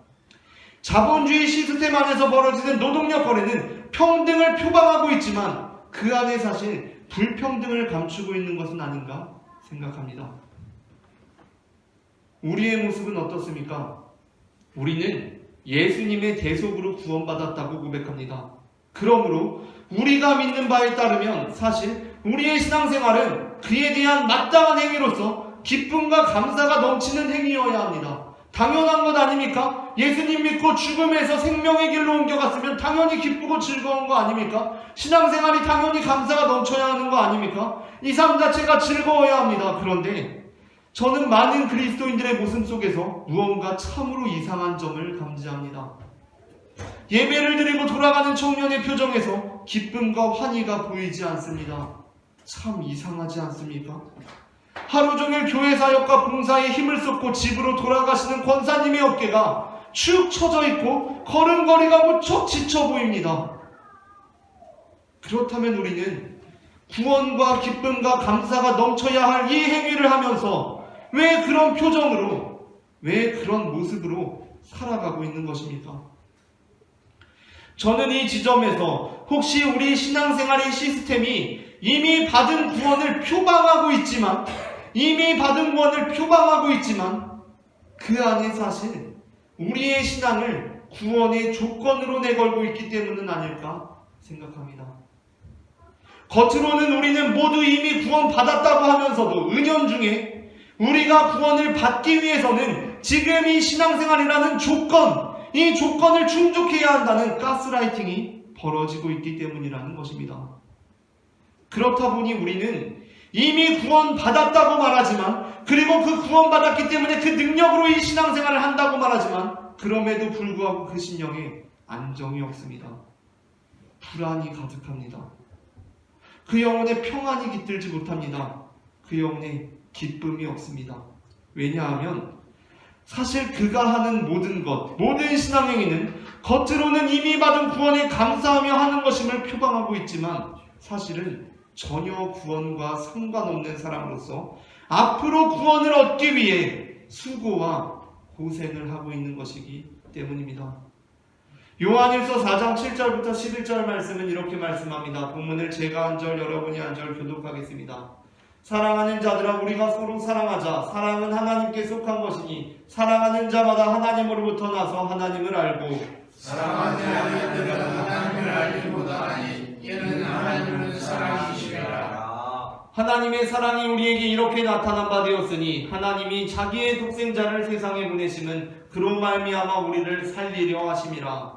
자본주의 시스템 안에서 벌어지는 노동력 거래는 평등을 표방하고 있지만 그 안에 사실 불평등을 감추고 있는 것은 아닌가 생각합니다. 우리의 모습은 어떻습니까? 우리는 예수님의 대속으로 구원받았다고 고백합니다. 그러므로 우리가 믿는 바에 따르면 사실 우리의 신앙생활은 그에 대한 마땅한 행위로서 기쁨과 감사가 넘치는 행위여야 합니다. 당연한 것 아닙니까? 예수님 믿고 죽음에서 생명의 길로 옮겨갔으면 당연히 기쁘고 즐거운 거 아닙니까? 신앙생활이 당연히 감사가 넘쳐야 하는 거 아닙니까? 이 삶 자체가 즐거워야 합니다. 그런데 저는 많은 그리스도인들의 모습 속에서 무언가 참으로 이상한 점을 감지합니다. 예배를 드리고 돌아가는 청년의 표정에서 기쁨과 환희가 보이지 않습니다. 참 이상하지 않습니까? 하루 종일 교회 사역과 봉사에 힘을 쏟고 집으로 돌아가시는 권사님의 어깨가 축 처져 있고 걸음걸이가 무척 지쳐 보입니다. 그렇다면 우리는 구원과 기쁨과 감사가 넘쳐야 할 이 행위를 하면서 왜 그런 표정으로, 왜 그런 모습으로 살아가고 있는 것입니까? 저는 이 지점에서 혹시 우리 신앙생활의 시스템이 이미 받은 구원을 표방하고 있지만 그 안에 사실 우리의 신앙을 구원의 조건으로 내걸고 있기 때문은 아닐까 생각합니다. 겉으로는 우리는 모두 이미 구원받았다고 하면서도 은연중에 우리가 구원을 받기 위해서는 지금 이 신앙생활이라는 조건, 이 조건을 충족해야 한다는 가스라이팅이 벌어지고 있기 때문이라는 것입니다. 그렇다 보니 우리는 이미 구원받았다고 말하지만, 그리고 그 구원받았기 때문에 그 능력으로 이 신앙생활을 한다고 말하지만, 그럼에도 불구하고 그 심령에 안정이 없습니다. 불안이 가득합니다. 그 영혼에 평안이 깃들지 못합니다. 그 영혼에 기쁨이 없습니다. 왜냐하면 사실 그가 하는 모든 것, 모든 신앙행위는 겉으로는 이미 받은 구원에 감사하며 하는 것임을 표방하고 있지만 사실은 전혀 구원과 상관없는 사람으로서 앞으로 구원을 얻기 위해 수고와 고생을 하고 있는 것이기 때문입니다. 요한일서 4장 7절부터 11절 말씀은 이렇게 말씀합니다. 본문을 제가 한 절, 여러분이 한 절 교독하겠습니다. 사랑하는 자들아, 우리가 서로 사랑하자. 사랑은 하나님께 속한 것이니 사랑하는 자마다 하나님으로부터 나서 하나님을 알고, 사랑하지 않는 자들은 하나님을 알지 못하나니 이는 하나님은 사랑이시라. 하나님의 사랑이 우리에게 이렇게 나타난 바 되었으니 하나님이 자기의 독생자를 세상에 보내심은 그로 말미암아 우리를 살리려 하심이라.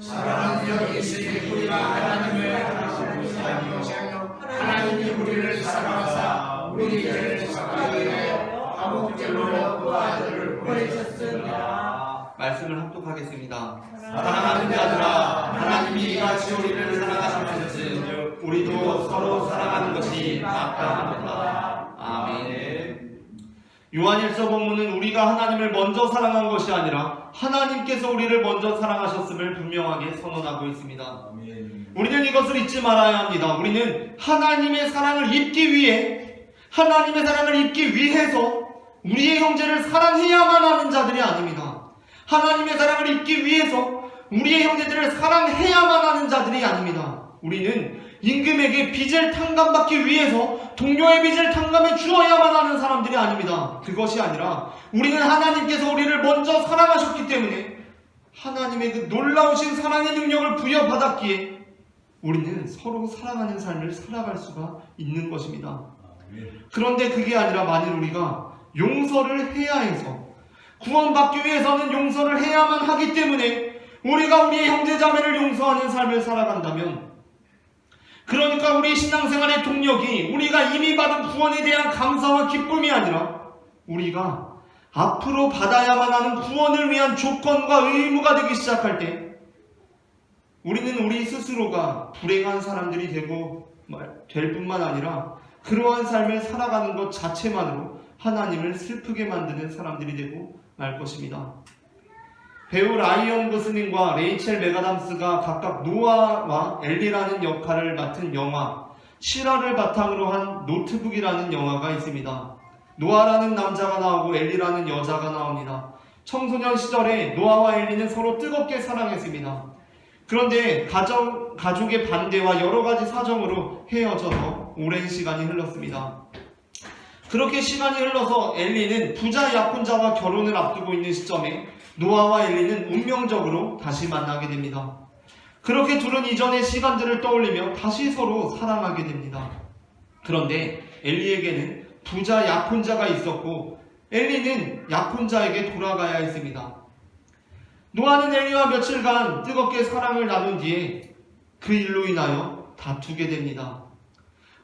사랑은 여기 있으니 우리가 하나님을 사랑하고 사랑하며 하나님이 우리를 사랑하사 우리 죄를 사하게 하여 아무것들로 그 아들을 보내셨습니다. 말씀을 합독하겠습니다. 사랑하는 자들아, 하나님이 이같이 우리를 사랑하셨은즉 우리도 서로 사랑하는 것이 마땅하도다. 아멘. 요한일서 본문은 우리가 하나님을 먼저 사랑한 것이 아니라 하나님께서 우리를 먼저 사랑하셨음을 분명하게 선언하고 있습니다. 우리는 이것을 잊지 말아야 합니다. 우리는 하나님의 사랑을 입기 위해서 우리의 형제를 사랑해야만 하는 자들이 아닙니다. 하나님의 사랑을 입기 위해서 우리의 형제들을 사랑해야만 하는 자들이 아닙니다. 우리는 임금에게 빚을 탕감받기 위해서 동료의 빚을 탕감해 주어야만 하는 사람들이 아닙니다. 그것이 아니라 우리는 하나님께서 우리를 먼저 사랑하셨기 때문에 하나님의 그 놀라우신 사랑의 능력을 부여받았기에 우리는 서로 사랑하는 삶을 살아갈 수가 있는 것입니다. 그런데 그게 아니라 만일 우리가 용서를 해야 해서 구원받기 위해서는 용서를 해야만 하기 때문에 우리가 우리의 형제자매를 용서하는 삶을 살아간다면, 그러니까 우리 신앙생활의 동력이 우리가 이미 받은 구원에 대한 감사와 기쁨이 아니라 우리가 앞으로 받아야만 하는 구원을 위한 조건과 의무가 되기 시작할 때 우리는 우리 스스로가 불행한 사람들이 되고 될 뿐만 아니라 그러한 삶을 살아가는 것 자체만으로 하나님을 슬프게 만드는 사람들이 되고 말 것입니다. 배우 라이언 고슬링과 레이첼 맥아담스가 각각 노아와 엘리라는 역할을 맡은 영화 실화를 바탕으로 한 노트북이라는 영화가 있습니다. 노아라는 남자가 나오고 엘리라는 여자가 나옵니다. 청소년 시절에 노아와 엘리는 서로 뜨겁게 사랑했습니다. 그런데 가족의 반대와 여러 가지 사정으로 헤어져서 오랜 시간이 흘렀습니다. 그렇게 시간이 흘러서 엘리는 부자 약혼자와 결혼을 앞두고 있는 시점에 노아와 엘리는 운명적으로 다시 만나게 됩니다. 그렇게 둘은 이전의 시간들을 떠올리며 다시 서로 사랑하게 됩니다. 그런데 엘리에게는 부자 약혼자가 있었고 엘리는 약혼자에게 돌아가야 했습니다. 노아는 엘리와 며칠간 뜨겁게 사랑을 나눈 뒤에 그 일로 인하여 다투게 됩니다.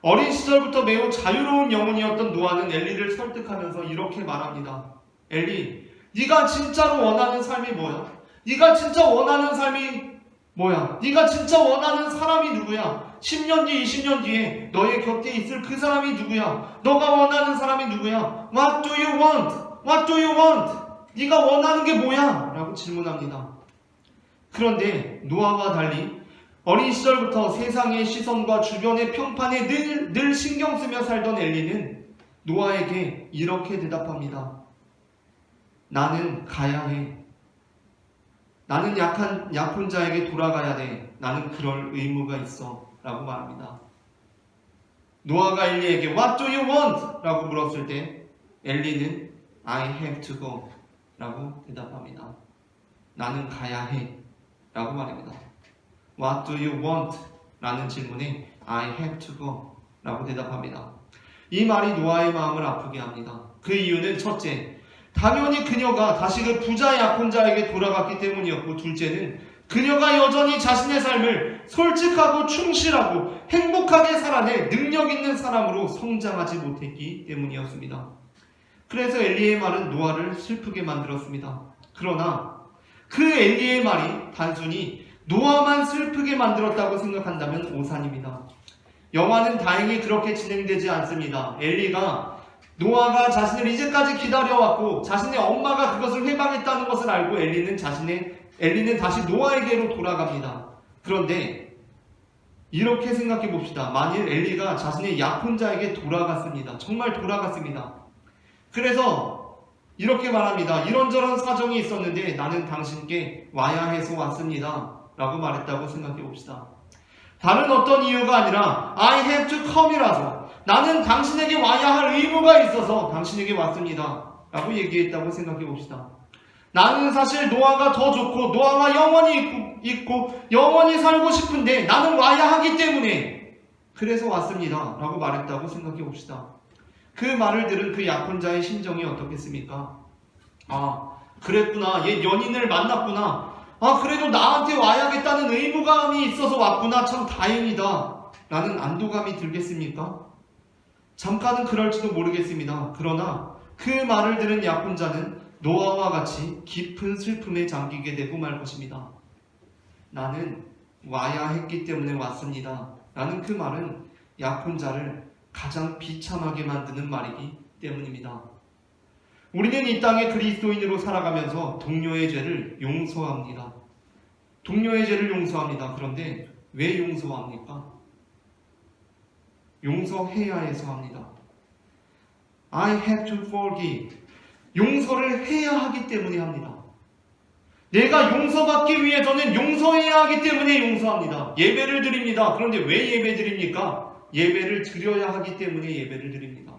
어린 시절부터 매우 자유로운 영혼이었던 노아는 엘리를 설득하면서 이렇게 말합니다. 엘리, 네가 진짜로 원하는 삶이 뭐야? 네가 진짜 원하는 삶이 뭐야? 네가 진짜 원하는 사람이 누구야? 10년 뒤, 20년 뒤에 너의 곁에 있을 그 사람이 누구야? 너가 원하는 사람이 누구야? What do you want? What do you want? 네가 원하는 게 뭐야? 라고 질문합니다. 그런데 노아와 달리 어린 시절부터 세상의 시선과 주변의 평판에 늘 신경 쓰며 살던 엘리는 노아에게 이렇게 대답합니다. 나는 가야 해. 나는 약혼자에게 돌아가야 돼. 나는 그럴 의무가 있어. 라고 말합니다. 노아가 엘리에게 What do you want? 라고 물었을 때 엘리는 I have to go. 라고 대답합니다. 나는 가야 해. 라고 말합니다. What do you want? 라는 질문에 I have to go. 라고 대답합니다. 이 말이 노아의 마음을 아프게 합니다. 그 이유는 첫째, 당연히 그녀가 다시 그 부자 약혼자에게 돌아갔기 때문이었고, 둘째는 그녀가 여전히 자신의 삶을 솔직하고 충실하고 행복하게 살아낼 능력 있는 사람으로 성장하지 못했기 때문이었습니다. 그래서 엘리의 말은 노아를 슬프게 만들었습니다. 그러나 그 엘리의 말이 단순히 노아만 슬프게 만들었다고 생각한다면 오산입니다. 영화는 다행히 그렇게 진행되지 않습니다. 엘리가 노아가 자신을 이제까지 기다려왔고 자신의 엄마가 그것을 회방했다는 것을 알고 엘리는 다시 노아에게로 돌아갑니다. 그런데 이렇게 생각해 봅시다. 만일 엘리가 자신의 약혼자에게 돌아갔습니다. 정말 돌아갔습니다. 그래서 이렇게 말합니다. 이런저런 사정이 있었는데 나는 당신께 와야 해서 왔습니다. 라고 말했다고 생각해 봅시다. 다른 어떤 이유가 아니라 I have to come이라서 나는 당신에게 와야 할 의무가 있어서 당신에게 왔습니다. 라고 얘기했다고 생각해 봅시다. 나는 사실 노아가 더 좋고 노아와 영원히 있고 영원히 살고 싶은데 나는 와야 하기 때문에 그래서 왔습니다. 라고 말했다고 생각해 봅시다. 그 말을 들은 그 약혼자의 심정이 어떻겠습니까? 아, 그랬구나. 얘 연인을 만났구나. 아, 그래도 나한테 와야겠다는 의무감이 있어서 왔구나. 참 다행이다. 라는 안도감이 들겠습니까? 잠깐은 그럴지도 모르겠습니다. 그러나 그 말을 들은 약혼자는 노아와 같이 깊은 슬픔에 잠기게 되고 말 것입니다. 나는 와야 했기 때문에 왔습니다. 라는 그 말은 약혼자를 가장 비참하게 만드는 말이기 때문입니다. 우리는 이 땅에 그리스도인으로 살아가면서 동료의 죄를 용서합니다. 동료의 죄를 용서합니다. 그런데 왜 용서합니까? 용서해야 해서 합니다. I have to forgive. 용서를 해야 하기 때문에 합니다. 내가 용서받기 위해서는 용서해야 하기 때문에 용서합니다. 예배를 드립니다. 그런데 왜 예배 드립니까? 예배를 드려야 하기 때문에 예배를 드립니다.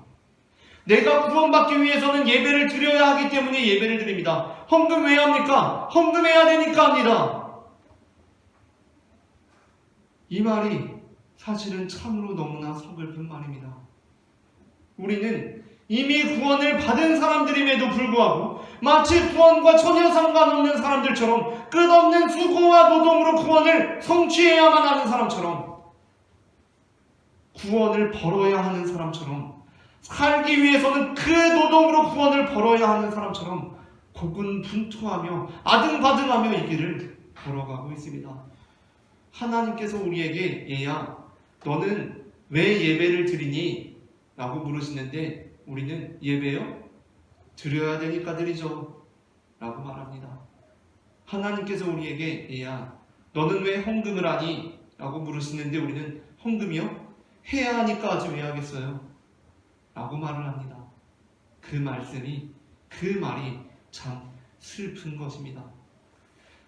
내가 구원받기 위해서는 예배를 드려야 하기 때문에 예배를 드립니다. 헌금 왜 합니까? 헌금해야 되니까 합니다. 이 말이 사실은 참으로 너무나 서글픈 말입니다. 우리는 이미 구원을 받은 사람들임에도 불구하고 마치 구원과 전혀 상관없는 사람들처럼 끝없는 수고와 노동으로 구원을 성취해야만 하는 사람처럼 구원을 벌어야 하는 사람처럼 살기 위해서는 그 노동으로 구원을 벌어야 하는 사람처럼 고군분투하며 아등바등하며 이 길을 걸어가고 있습니다. 하나님께서 우리에게 얘야 너는 왜 예배를 드리니? 라고 물으시는데 우리는 예배요? 드려야 되니까 드리죠 라고 말합니다. 하나님께서 우리에게 얘야 너는 왜 헌금을 하니? 라고 물으시는데 우리는 헌금이요? 해야 하니까 아주 왜 하겠어요? 라고 말을 합니다. 그 말씀이 그 말이 참 슬픈 것입니다.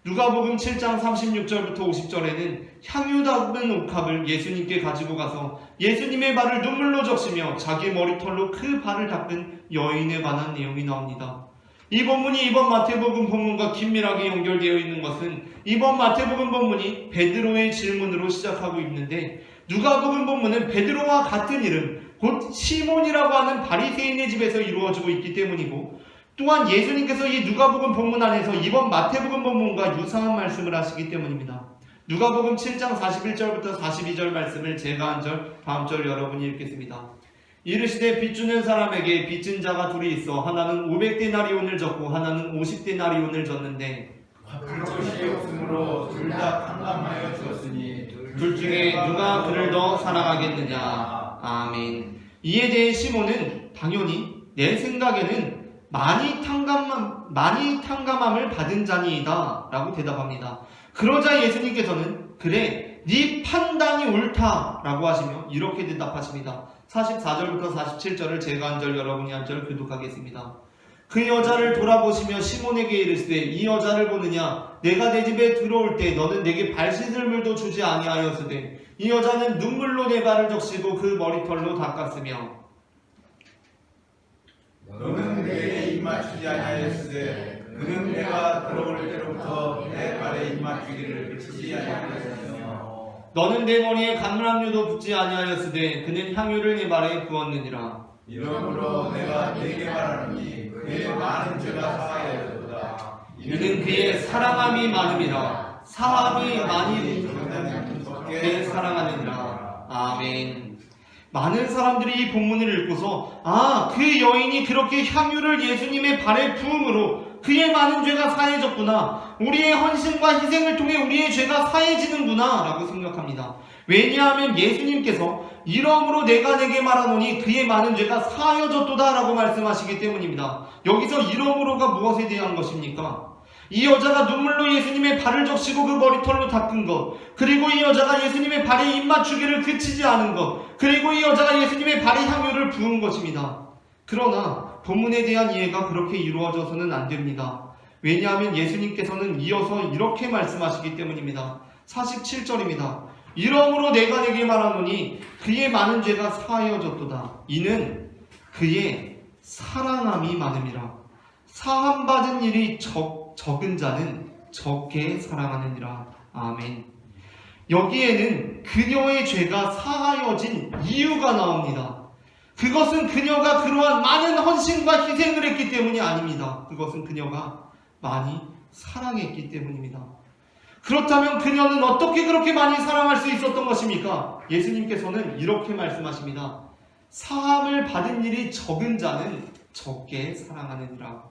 누가복음 7장 36절부터 50절에는 향유 담은 옥합을 예수님께 가지고 가서 예수님의 발을 눈물로 적시며 자기 머리털로 그 발을 닦은 여인에 관한 내용이 나옵니다. 이 본문이 이번 마태복음 본문과 긴밀하게 연결되어 있는 것은 이번 마태복음 본문이 베드로의 질문으로 시작하고 있는데 누가복음 본문은 베드로와 같은 이름 곧 시몬이라고 하는 바리새인의 집에서 이루어지고 있기 때문이고 또한 예수님께서 이 누가복음 본문 안에서 이번 마태복음 본문과 유사한 말씀을 하시기 때문입니다. 누가복음 7장 41절부터 42절 말씀을 제가 한 절, 다음 절 여러분이 읽겠습니다. 이르시되 빚주는 사람에게 빚진 자가 둘이 있어 하나는 500데나리온을 졌고 하나는 50데나리온을 졌는데 갚을 것이 없으므로 둘 다 탕감하여 주었으니 둘 중에 누가 그를 더 사랑하겠느냐. 아멘. 이에 대해 시몬은 당연히 내 생각에는 많이 탕감함을 받은 자니이다 라고 대답합니다. 그러자 예수님께서는 그래 네 판단이 옳다 라고 하시며 이렇게 대답하십니다. 44절부터 47절을 제가 한 절 여러분이 한 절 교독하겠습니다. 그 여자를 돌아보시며 시몬에게 이르시되 이 여자를 보느냐? 내가 내 집에 들어올 때 너는 내게 발 씻을 물도 주지 아니하였으되 이 여자는 눈물로 내 발을 적시고 그 머리털로 닦았으며 너는 내게 입맞추지 아니하였으되 그는 내가 들어올 때로부터 내 발에 입맞추기를 그치지 아니하였으며 너는 내 머리에 감람류도 붓지 아니하였으되 그는 향유를 내 발에 부었느니라. 이러므로 내가 네게 말하노니 그의 많은 죄가 사하였도다. 이는 그의 사랑함이 많음이라. 사함이 많이 적게 사랑하느니라. 아멘. 많은 사람들이 이 본문을 읽고서 그 여인이 그렇게 향유를 예수님의 발에 부음으로 그의 많은 죄가 사해졌구나. 우리의 헌신과 희생을 통해 우리의 죄가 사해지는구나 라고 생각합니다. 왜냐하면 예수님께서 이러므로 내가 내게 말하노니 그의 많은 죄가 사하여졌도다 라고 말씀하시기 때문입니다. 여기서 이러므로가 무엇에 대한 것입니까? 이 여자가 눈물로 예수님의 발을 적시고 그 머리털로 닦은 것, 그리고 이 여자가 예수님의 발에 입맞추기를 그치지 않은 것, 그리고 이 여자가 예수님의 발에 향유를 부은 것입니다. 그러나 본문에 대한 이해가 그렇게 이루어져서는 안 됩니다. 왜냐하면 예수님께서는 이어서 이렇게 말씀하시기 때문입니다. 47절입니다. 이러므로 내가 내게 말하노니 그의 많은 죄가 사하여졌도다. 이는 그의 사랑함이 많음이라. 사함받은 일이 적은 자는 적게 사랑하느니라. 아멘. 여기에는 그녀의 죄가 사하여진 이유가 나옵니다. 그것은 그녀가 그러한 많은 헌신과 희생을 했기 때문이 아닙니다. 그것은 그녀가 많이 사랑했기 때문입니다. 그렇다면 그녀는 어떻게 그렇게 많이 사랑할 수 있었던 것입니까? 예수님께서는 이렇게 말씀하십니다. 사함을 받은 일이 적은 자는 적게 사랑하느니라.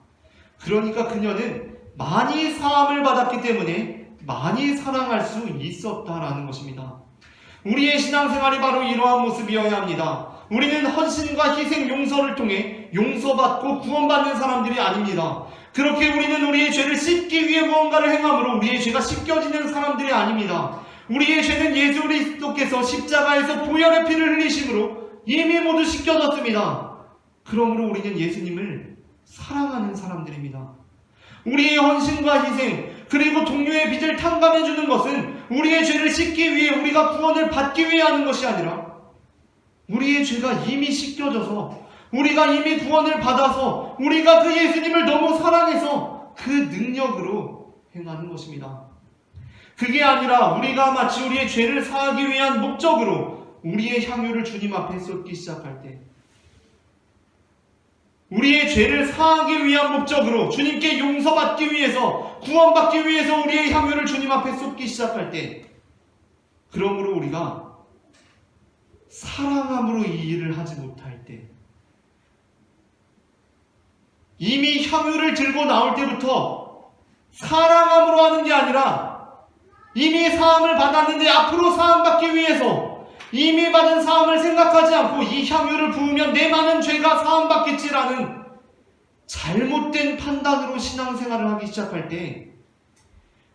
그러니까 그녀는 많이 사함을 받았기 때문에 많이 사랑할 수 있었다라는 것입니다. 우리의 신앙생활이 바로 이러한 모습이어야 합니다. 우리는 헌신과 희생, 용서를 통해 용서받고 구원받는 사람들이 아닙니다. 그렇게 우리는 우리의 죄를 씻기 위해 무언가를 행함으로 우리의 죄가 씻겨지는 사람들이 아닙니다. 우리의 죄는 예수 그리스도께서 십자가에서 보혈의 피를 흘리심으로 이미 모두 씻겨졌습니다. 그러므로 우리는 예수님을 사랑하는 사람들입니다. 우리의 헌신과 희생, 그리고 동료의 빚을 탕감해주는 것은 우리의 죄를 씻기 위해 우리가 구원을 받기 위해 하는 것이 아니라 우리의 죄가 이미 씻겨져서 우리가 이미 구원을 받아서 우리가 그 예수님을 너무 사랑해서 그 능력으로 행하는 것입니다. 그게 아니라 우리가 마치 우리의 죄를 사하기 위한 목적으로 우리의 향유를 주님 앞에 쏟기 시작할 때, 우리의 죄를 사하기 위한 목적으로 주님께 용서받기 위해서, 구원받기 위해서 우리의 향유를 주님 앞에 쏟기 시작할 때, 그러므로 우리가 사랑함으로 이 일을 하지 못할 때, 이미 향유를 들고 나올 때부터 사랑함으로 하는 게 아니라 이미 사함을 받았는데 앞으로 사함받기 위해서 이미 받은 사함을 생각하지 않고 이 향유를 부으면 내 많은 죄가 사함받겠지라는 잘못된 판단으로 신앙생활을 하기 시작할 때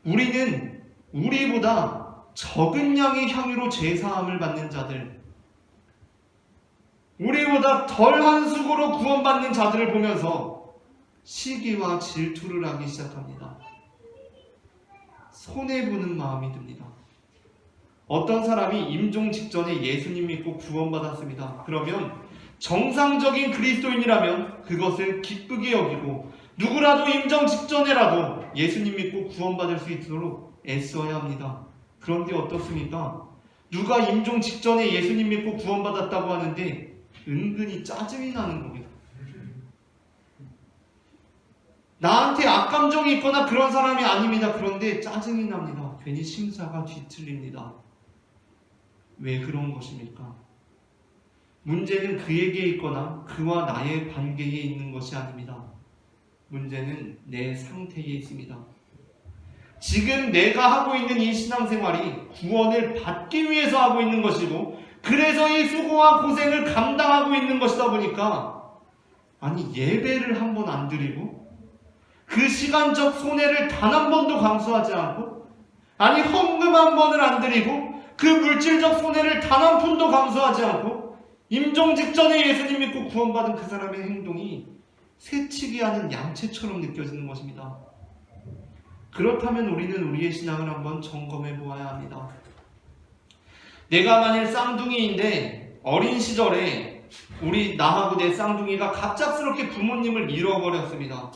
우리는 우리보다 적은 양의 향유로 죄사함을 받는 자들, 우리보다 덜한 수고로 구원받는 자들을 보면서 시기와 질투를 하기 시작합니다. 손해보는 마음이 듭니다. 어떤 사람이 임종 직전에 예수님 믿고 구원받았습니다. 그러면 정상적인 그리스도인이라면 그것을 기쁘게 여기고 누구라도 임종 직전에라도 예수님 믿고 구원받을 수 있도록 애써야 합니다. 그런데 어떻습니까? 누가 임종 직전에 예수님 믿고 구원받았다고 하는데 은근히 짜증이 나는 겁니다. 나한테 악감정이 있거나 그런 사람이 아닙니다. 그런데 짜증이 납니다. 괜히 심사가 뒤틀립니다. 왜 그런 것입니까? 문제는 그에게 있거나 그와 나의 관계에 있는 것이 아닙니다. 문제는 내 상태에 있습니다. 지금 내가 하고 있는 이 신앙생활이 구원을 받기 위해서 하고 있는 것이고 그래서 이 수고와 고생을 감당하고 있는 것이다 보니까 아니 예배를 한 번 안 드리고 그 시간적 손해를 단 한 번도 감수하지 않고 아니 헌금 한 번을 안 드리고 그 물질적 손해를 단 한 푼도 감수하지 않고 임종 직전에 예수님 믿고 구원받은 그 사람의 행동이 새치기 하는 양채처럼 느껴지는 것입니다. 그렇다면 우리는 우리의 신앙을 한번 점검해 보아야 합니다. 내가 만일 쌍둥이인데 어린 시절에 나하고 내 쌍둥이가 갑작스럽게 부모님을 잃어버렸습니다.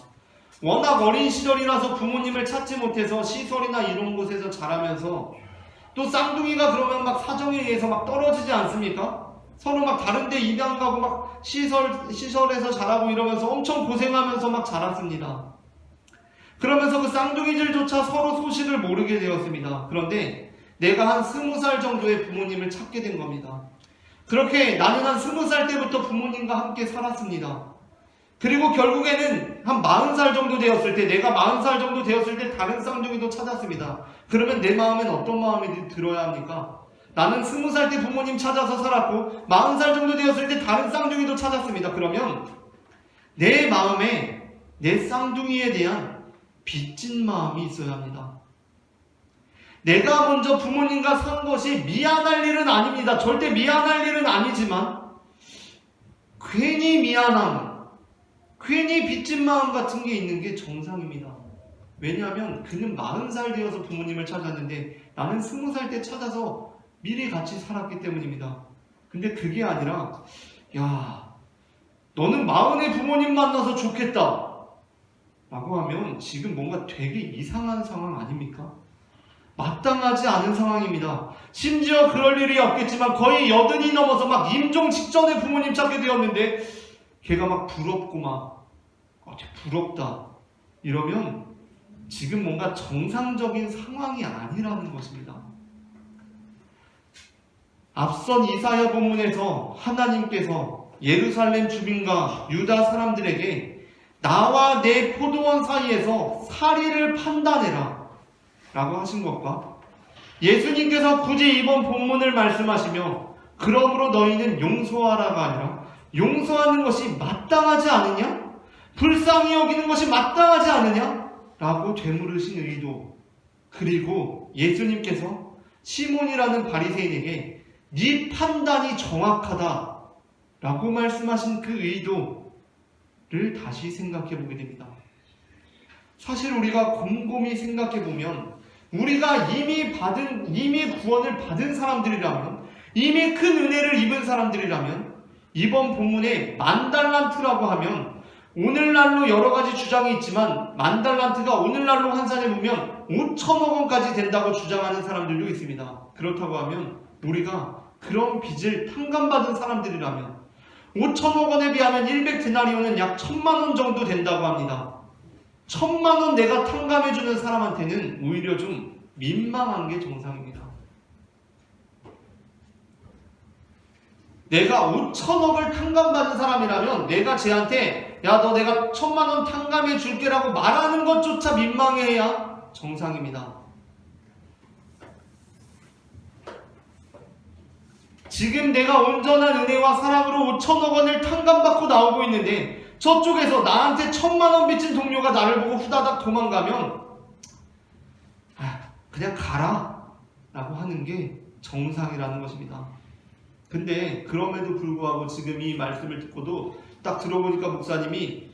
워낙 어린 시절이라서 부모님을 찾지 못해서 시설이나 이런 곳에서 자라면서 또 쌍둥이가 그러면 막 사정에 의해서 막 떨어지지 않습니까? 서로 막 다른 데 입양 가고 막 시설에서 자라고 이러면서 엄청 고생하면서 막 자랐습니다. 그러면서 그 쌍둥이들조차 서로 소식을 모르게 되었습니다. 그런데 내가 한 20살 정도의 부모님을 찾게 된 겁니다. 그렇게 나는 한 20살 때부터 부모님과 함께 살았습니다. 그리고 결국에는 한 40살 정도 되었을 때, 내가 40살 정도 되었을 때 다른 쌍둥이도 찾았습니다. 그러면 내 마음엔 어떤 마음이 들어야 합니까? 나는 20살 때 부모님 찾아서 살았고 40살 정도 되었을 때 다른 쌍둥이도 찾았습니다. 그러면 내 마음에 내 쌍둥이에 대한 빚진 마음이 있어야 합니다. 내가 먼저 부모님과 산 것이 미안할 일은 아닙니다. 절대 미안할 일은 아니지만 괜히 미안함, 괜히 빚진 마음 같은 게 있는 게 정상입니다. 왜냐하면 그는 40살 되어서 부모님을 찾았는데 나는 20살 때 찾아서 미리 같이 살았기 때문입니다. 근데 그게 아니라 야, 너는 40에 부모님 만나서 좋겠다 라고 하면 지금 뭔가 되게 이상한 상황 아닙니까? 마땅하지 않은 상황입니다. 심지어 그럴 일이 없겠지만 거의 80이 넘어서 막 임종 직전에 부모님 찾게 되었는데 걔가 막 부럽고 막 부럽다 이러면 지금 뭔가 정상적인 상황이 아니라는 것입니다. 앞선 이사야 본문에서 하나님께서 예루살렘 주민과 유다 사람들에게 나와 내 포도원 사이에서 사리를 판단해라 라고 하신 것과 예수님께서 굳이 이번 본문을 말씀하시며 그러므로 너희는 용서하라가 아니라 용서하는 것이 마땅하지 않으냐? 불쌍히 여기는 것이 마땅하지 않으냐? 라고 되물으신 의도, 그리고 예수님께서 시몬이라는 바리새인에게 네 판단이 정확하다 라고 말씀하신 그 의도를 다시 생각해 보게 됩니다. 사실 우리가 곰곰이 생각해 보면 우리가 이미 구원을 받은 사람들이라면, 이미 큰 은혜를 입은 사람들이라면 이번 본문에 10,000달란트라고 하면 오늘날로 여러 가지 주장이 있지만 10,000달란트가 오늘날로 환산해 보면 5천억 원까지 된다고 주장하는 사람들도 있습니다. 그렇다고 하면 우리가 그런 빚을 탕감받은 사람들이라면 5천억 원에 비하면 100데나리온은 약 1,000만 원 정도 된다고 합니다. 1,000만 원 내가 탕감해주는 사람한테는 오히려 좀 민망한 게 정상입니다. 내가 5천억을 탕감받은 사람이라면 내가 쟤한테 야, 너 내가 1,000만 원 탕감해 줄게라고 말하는 것조차 민망해야 정상입니다. 지금 내가 온전한 은혜와 사랑으로 5천억 원을 탕감받고 나오고 있는데 저쪽에서 나한테 1,000만 원 빚진 동료가 나를 보고 후다닥 도망가면 그냥 가라 라고 하는 게 정상이라는 것입니다. 근데 그럼에도 불구하고 지금 이 말씀을 듣고도 딱 들어보니까 목사님이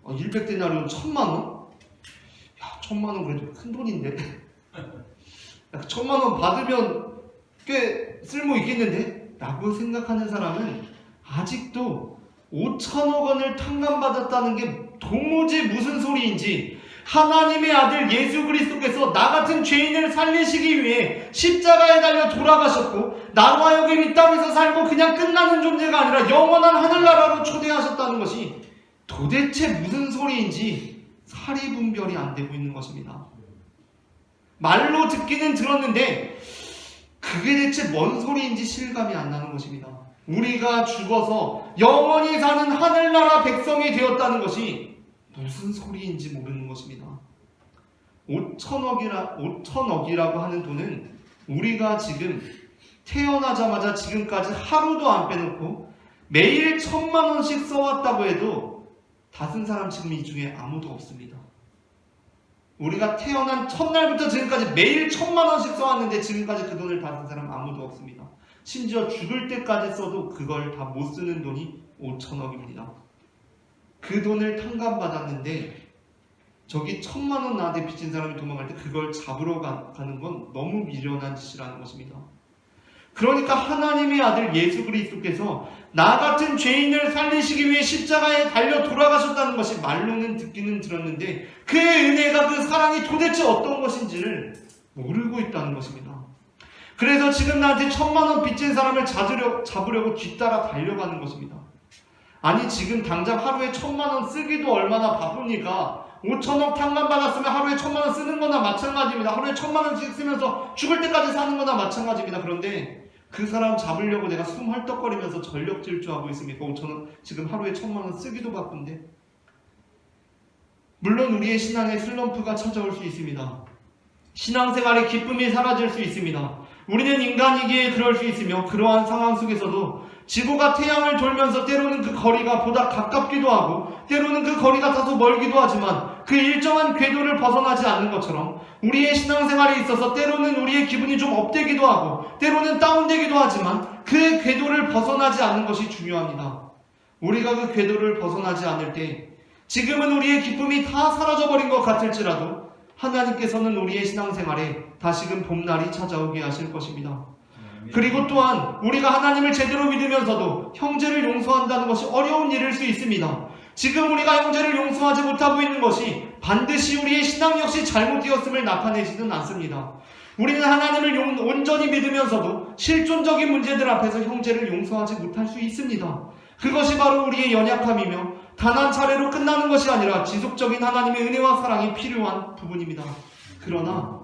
100데나리온 1,000만 원? 야, 1,000만 원 그래도 큰 돈인데 1,000만 원 받으면 꽤 쓸모 있겠는데? 라고 생각하는 사람은 아직도 5천억 원을 탕감받았다는 게 도무지 무슨 소리인지, 하나님의 아들 예수 그리스도께서 나 같은 죄인을 살리시기 위해 십자가에 달려 돌아가셨고 나로 하여금 이 땅에서 살고 그냥 끝나는 존재가 아니라 영원한 하늘나라로 초대하셨다는 것이 도대체 무슨 소리인지 사리분별이 안 되고 있는 것입니다. 말로 듣기는 들었는데 그게 대체 뭔 소리인지 실감이 안 나는 것입니다. 우리가 죽어서 영원히 사는 하늘나라 백성이 되었다는 것이 무슨 소리인지 모르는 것입니다. 5천억이라고 하는 돈은 우리가 지금 태어나자마자 지금까지 하루도 안 빼놓고 매일 1,000만 원씩 써왔다고 해도 다 쓴 사람 지금 이 중에 아무도 없습니다. 우리가 태어난 첫날부터 지금까지 매일 1,000만 원씩 써왔는데 지금까지 그 돈을 다 쓴 사람 아무도 없습니다. 심지어 죽을 때까지 써도 그걸 다 못 쓰는 돈이 5천억입니다. 그 돈을 탕감받았는데 저기 1,000만 원 나한테 빚진 사람이 도망갈 때 그걸 잡으러 가는 건 너무 미련한 짓이라는 것입니다. 그러니까 하나님의 아들 예수 그리스도께서 나 같은 죄인을 살리시기 위해 십자가에 달려 돌아가셨다는 것이 말로는 듣기는 들었는데 그 은혜가, 그 사랑이 도대체 어떤 것인지를 모르고 있다는 것입니다. 그래서 지금 나한테 1,000만 원 빚진 사람을 잡으려고 뒤따라 달려가는 것입니다. 아니 지금 당장 하루에 1,000만 원 쓰기도 얼마나 바쁩니까? 5천억 탕감받았으면 하루에 1,000만 원 쓰는 거나 마찬가지입니다. 하루에 1,000만 원씩 쓰면서 죽을 때까지 사는 거나 마찬가지입니다. 그런데 그 사람 잡으려고 내가 숨 헐떡거리면서 전력 질주하고 있습니까? 5천원 지금 하루에 1,000만 원 쓰기도 바쁜데. 물론 우리의 신앙에 슬럼프가 찾아올 수 있습니다. 신앙생활의 기쁨이 사라질 수 있습니다. 우리는 인간이기에 그럴 수 있으며 그러한 상황 속에서도 지구가 태양을 돌면서 때로는 그 거리가 보다 가깝기도 하고 때로는 그 거리가 다소 멀기도 하지만 그 일정한 궤도를 벗어나지 않는 것처럼 우리의 신앙생활에 있어서 때로는 우리의 기분이 좀 업되기도 하고 때로는 다운되기도 하지만 그 궤도를 벗어나지 않는 것이 중요합니다. 우리가 그 궤도를 벗어나지 않을 때 지금은 우리의 기쁨이 다 사라져버린 것 같을지라도 하나님께서는 우리의 신앙생활에 다시금 봄날이 찾아오게 하실 것입니다. 그리고 또한 우리가 하나님을 제대로 믿으면서도 형제를 용서한다는 것이 어려운 일일 수 있습니다. 지금 우리가 형제를 용서하지 못하고 있는 것이 반드시 우리의 신앙 역시 잘못되었음을 나타내지는 않습니다. 우리는 하나님을 온전히 믿으면서도 실존적인 문제들 앞에서 형제를 용서하지 못할 수 있습니다. 그것이 바로 우리의 연약함이며 단 한 차례로 끝나는 것이 아니라 지속적인 하나님의 은혜와 사랑이 필요한 부분입니다. 그러나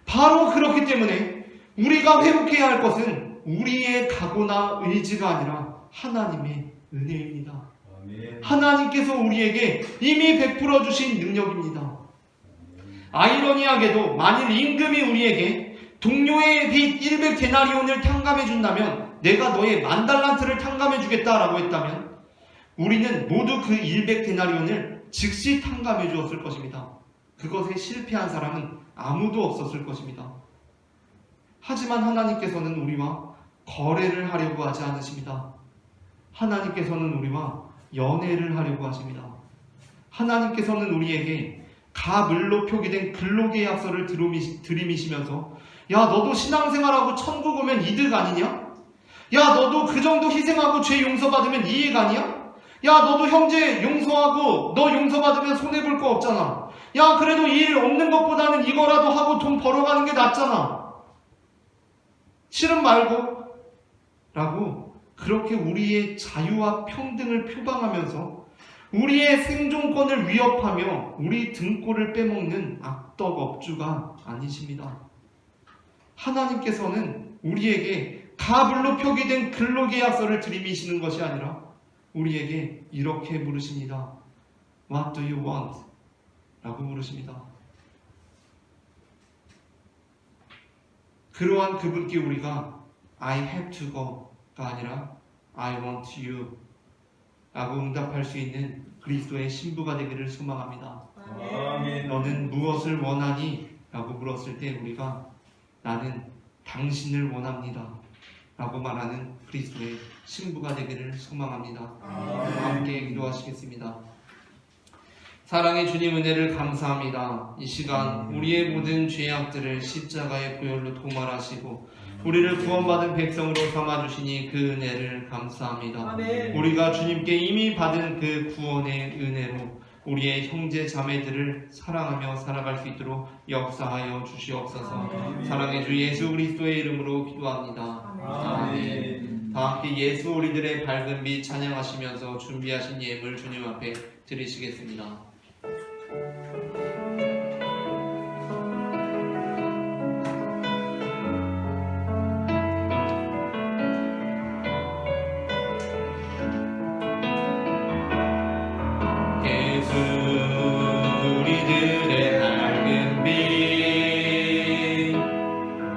바로 그렇기 때문에 우리가 회복해야 할 것은 우리의 각오나 의지가 아니라 하나님의 은혜입니다. 하나님께서 우리에게 이미 베풀어 주신 능력입니다. 아이러니하게도 만일 임금이 우리에게 동료의 빚 100데나리온을 탕감해 준다면 내가 너의 10,000달란트를 탕감해 주겠다라고 했다면 우리는 모두 그 100데나리온을 즉시 탕감해 주었을 것입니다. 그것에 실패한 사람은 아무도 없었을 것입니다. 하지만 하나님께서는 우리와 거래를 하려고 하지 않으십니다. 하나님께서는 우리와 연애를 하려고 하십니다. 하나님께서는 우리에게 가물로 표기된 근로계약서를 들이미시면서 야 너도 신앙생활하고 천국 오면 이득 아니냐? 야 너도 그 정도 희생하고 죄 용서받으면 이익 아니야? 야 너도 형제 용서하고 너 용서받으면 손해볼 거 없잖아. 야 그래도 일 없는 것보다는 이거라도 하고 돈 벌어가는 게 낫잖아. 싫음 말고 라고 그렇게 우리의 자유와 평등을 표방하면서 우리의 생존권을 위협하며 우리 등골을 빼먹는 악덕 업주가 아니십니다. 하나님께서는 우리에게 가물로 표기된 근로계약서를 들이미시는 것이 아니라 우리에게 이렇게 물으십니다. What do you want? 라고 물으십니다. 그러한 그분께 우리가 I have to go 아니라 I want you 라고 응답할 수 있는 그리스도의 신부가 되기를 소망합니다. 아멘. 너는 무엇을 원하니? 라고 물었을 때 우리가 나는 당신을 원합니다 라고 말하는 그리스도의 신부가 되기를 소망합니다. 함께 기도하시겠습니다. 사랑의 주님, 은혜를 감사합니다. 이 시간 우리의 모든 죄악들을 십자가의 보혈로 도말하시고 우리를 구원받은 백성으로 삼아주시니 그 은혜를 감사합니다. 우리가 주님께 이미 받은 그 구원의 은혜로 우리의 형제 자매들을 사랑하며 살아갈 수 있도록 역사하여 주시옵소서. 사랑의 주 예수 그리스도의 이름으로 기도합니다. 아멘. 다 함께 예수 우리들의 밝은 빛 찬양하시면서 준비하신 예물 주님 앞에 드리시겠습니다. 우리들의 밝은 빛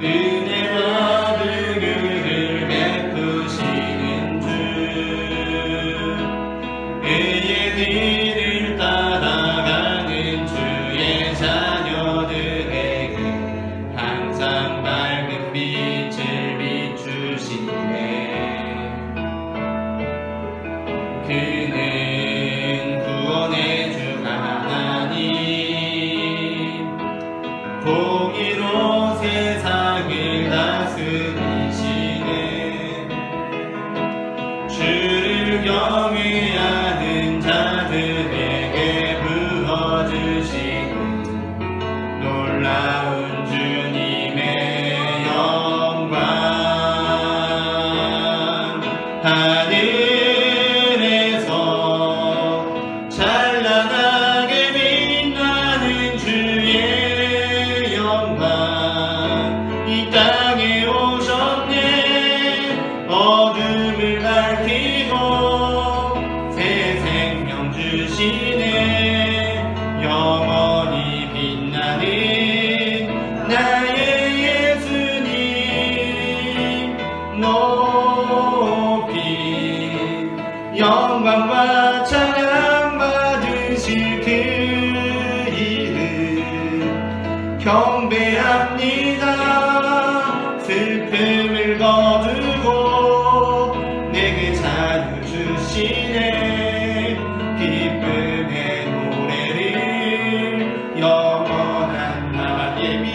은혜와 능을 베푸시는 주 의의 길을 따라가는 주의 자녀들에게 항상 밝은 빛을 비추시네. 그는 구원의 주 하나님 공의로 세상을 다스리시네. 주를 경외하는 자들에게 부어주시는 놀라운 주님의 영광. 하늘에서 찬란하게 빛나는 주의 영광 이 땅에 오셨네. 어둠을 밝히고 새 생명 주시네. 영원히 빛나는 나의 예수님 높이 영광과 찬양 받으실 그 이름 경배합니다. 슬픔을 거두고 내게 자유 주시네. 기쁨의 노래를 영원한 나의 빛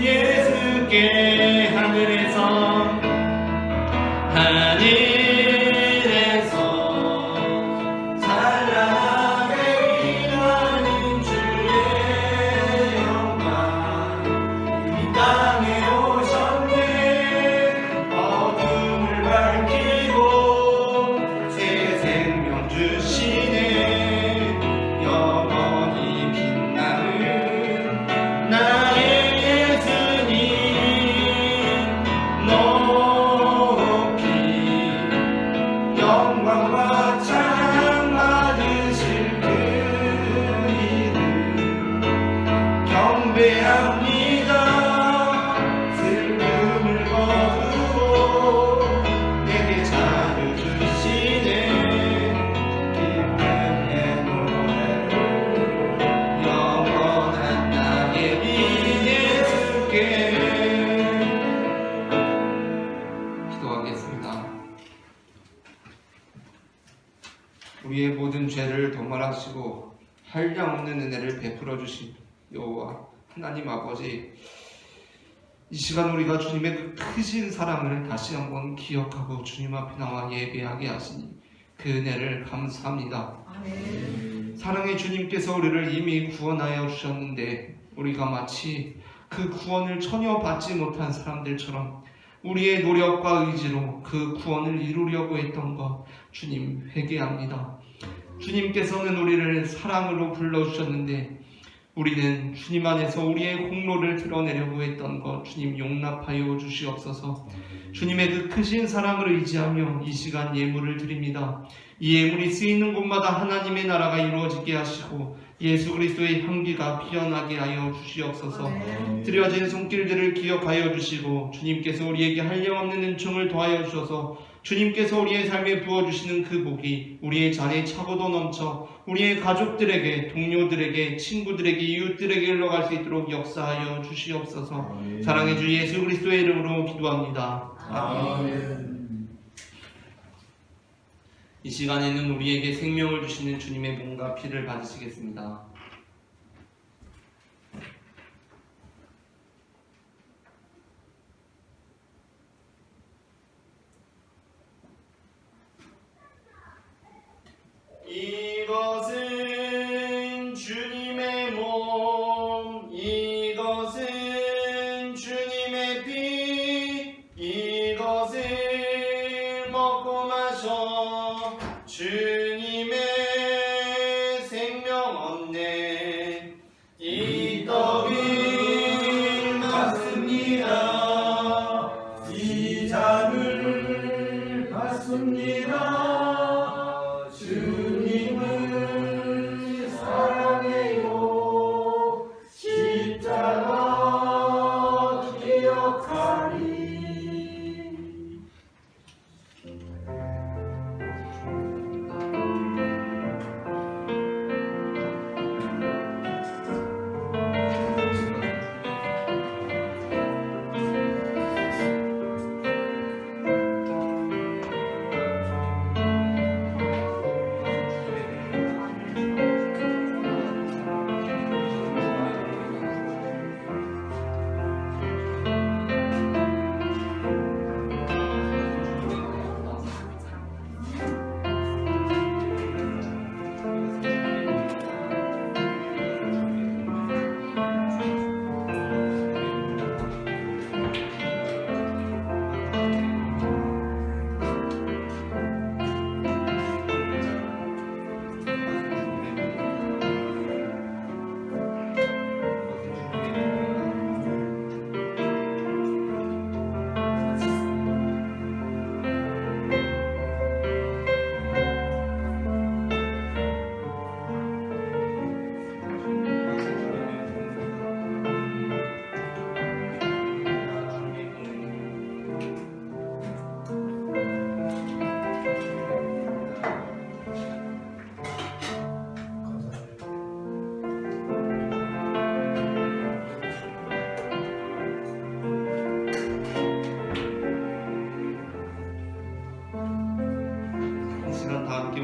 예수께 하늘에서 찬란하게 빛나는 주의 영광 이 땅에 오셨네. 어둠을 밝히고 새 생명 주시네. 영원히 빛나는 나의 예수님 높이 영광과 찬양 받으실 그 이름 경배합니다. 슬픔을 거두고 내게 자유 주시네. 기쁨의 노래를 영원한 나의 빛 예수께. 기도하겠습니다. 우리의 모든 죄를 도말하시고 한량없는 은혜를 베풀어 주신 여호와 하나님 아버지, 이 시간 우리가 주님의 그 크신 사랑을 다시 한번 기억하고 주님 앞에 나와 예배하게 하시니 그 은혜를 감사합니다. 사랑의 주님께서 우리를 이미 구원하여 주셨는데 우리가 마치 그 구원을 전혀 받지 못한 사람들처럼 우리의 노력과 의지로 그 구원을 이루려고 했던 것 주님 회개합니다. 주님께서는 우리를 사랑으로 불러주셨는데 우리는 주님 안에서 우리의 공로를 드러내려고 했던 것 주님 용납하여 주시옵소서. 주님의 그 크신 사랑을 의지하며 이 시간 예물을 드립니다. 이 예물이 쓰이는 곳마다 하나님의 나라가 이루어지게 하시고 예수 그리스도의 향기가 피어나게 하여 주시옵소서. 드려진 손길들을 기억하여 주시고 주님께서 우리에게 한량없는 은총을 더하여 주셔서 주님께서 우리의 삶에 부어주시는 그 복이 우리의 잔에 차고도 넘쳐 우리의 가족들에게, 동료들에게, 친구들에게, 이웃들에게 흘러갈 수 있도록 역사하여 주시옵소서. 사랑의 주 예수 그리스도의 이름으로 기도합니다. 아멘. 이 시간에는 우리에게 생명을 주시는 주님의 몸과 피를 받으시겠습니다. 이것은 주님의 몸, 이것은 주님의 피, 이것을 먹고 마셔 주님의 생명 얻네. 이 떡을 받습니다. 이 잔을 받습니다. 주님을 사랑해요. 십자가 기억하리.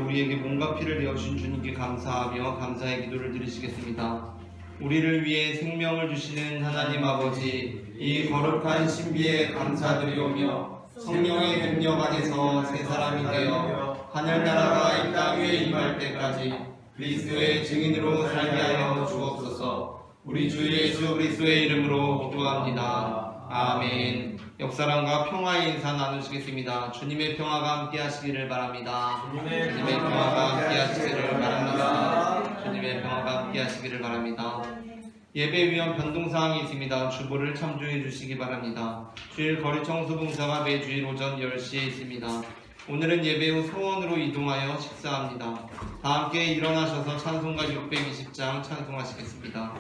우리에게 몸과 피를 내어주신 주님께 감사하며 감사의 기도를 드리시겠습니다. 우리를 위해 생명을 주시는 하나님 아버지, 이 거룩한 신비에 감사드리오며 성령의 능력 안에서 새 사람이 되어 하늘나라가 이 땅 위에 임할 때까지 그리스도의 증인으로 살게 하여 주옵소서. 우리 주 예수 그리스도의 이름으로 기도합니다. 아멘. 옆사람과 평화의 인사 나누시겠습니다. 주님의 평화가 함께 하시기를 바랍니다. 주님의 평화가 함께 하시기를 바랍니다. 주님의 평화가 함께 하시기를 바랍니다. 예배 위험 변동사항이 있습니다. 주보를 참조해 주시기 바랍니다. 주일 거리 청소 봉사가 매주일 오전 10시에 있습니다. 오늘은 예배 후 소원으로 이동하여 식사합니다. 다 함께 일어나셔서 찬송가 620장 찬송하시겠습니다.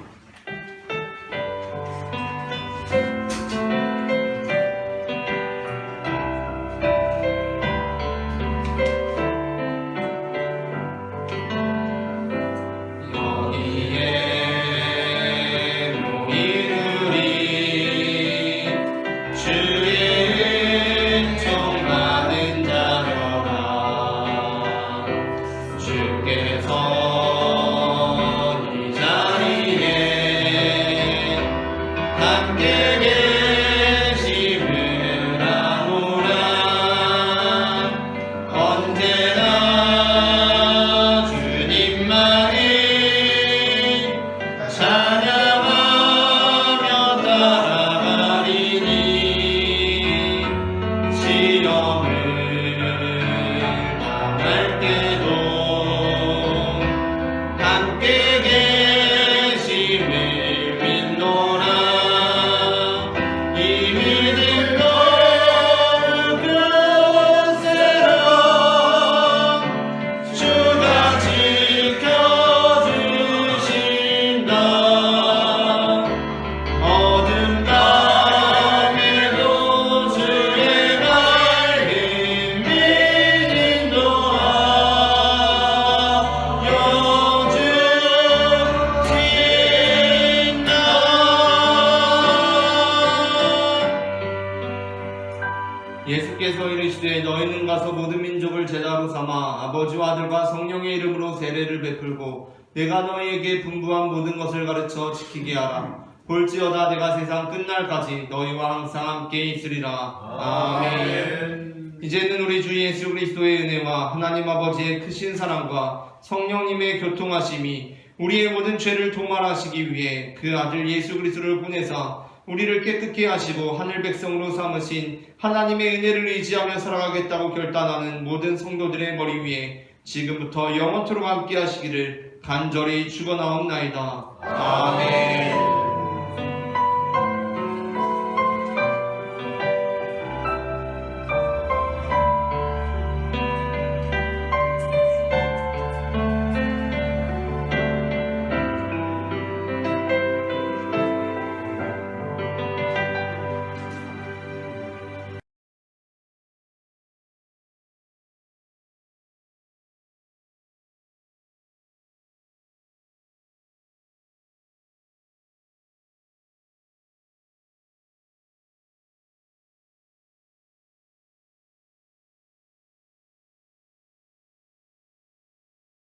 주께서 이르시되 너희는 가서 모든 민족을 제자로 삼아 아버지와 아들과 성령의 이름으로 세례를 베풀고 내가 너희에게 분부한 모든 것을 가르쳐 지키게 하라. 볼지어다 내가 세상 끝날까지 너희와 항상 함께 있으리라. 아멘. 이제는 우리 주 예수 그리스도의 은혜와 하나님 아버지의 크신 사랑과 성령님의 교통하심이 우리의 모든 죄를 도말하시기 위해 그 아들 예수 그리스도를 보내사 우리를 깨끗게 하시고 하늘 백성으로 삼으신 하나님의 은혜를 의지하며 살아가겠다고 결단하는 모든 성도들의 머리 위에 지금부터 영원토록 함께 하시기를 간절히 축원하옵나이다. 아멘.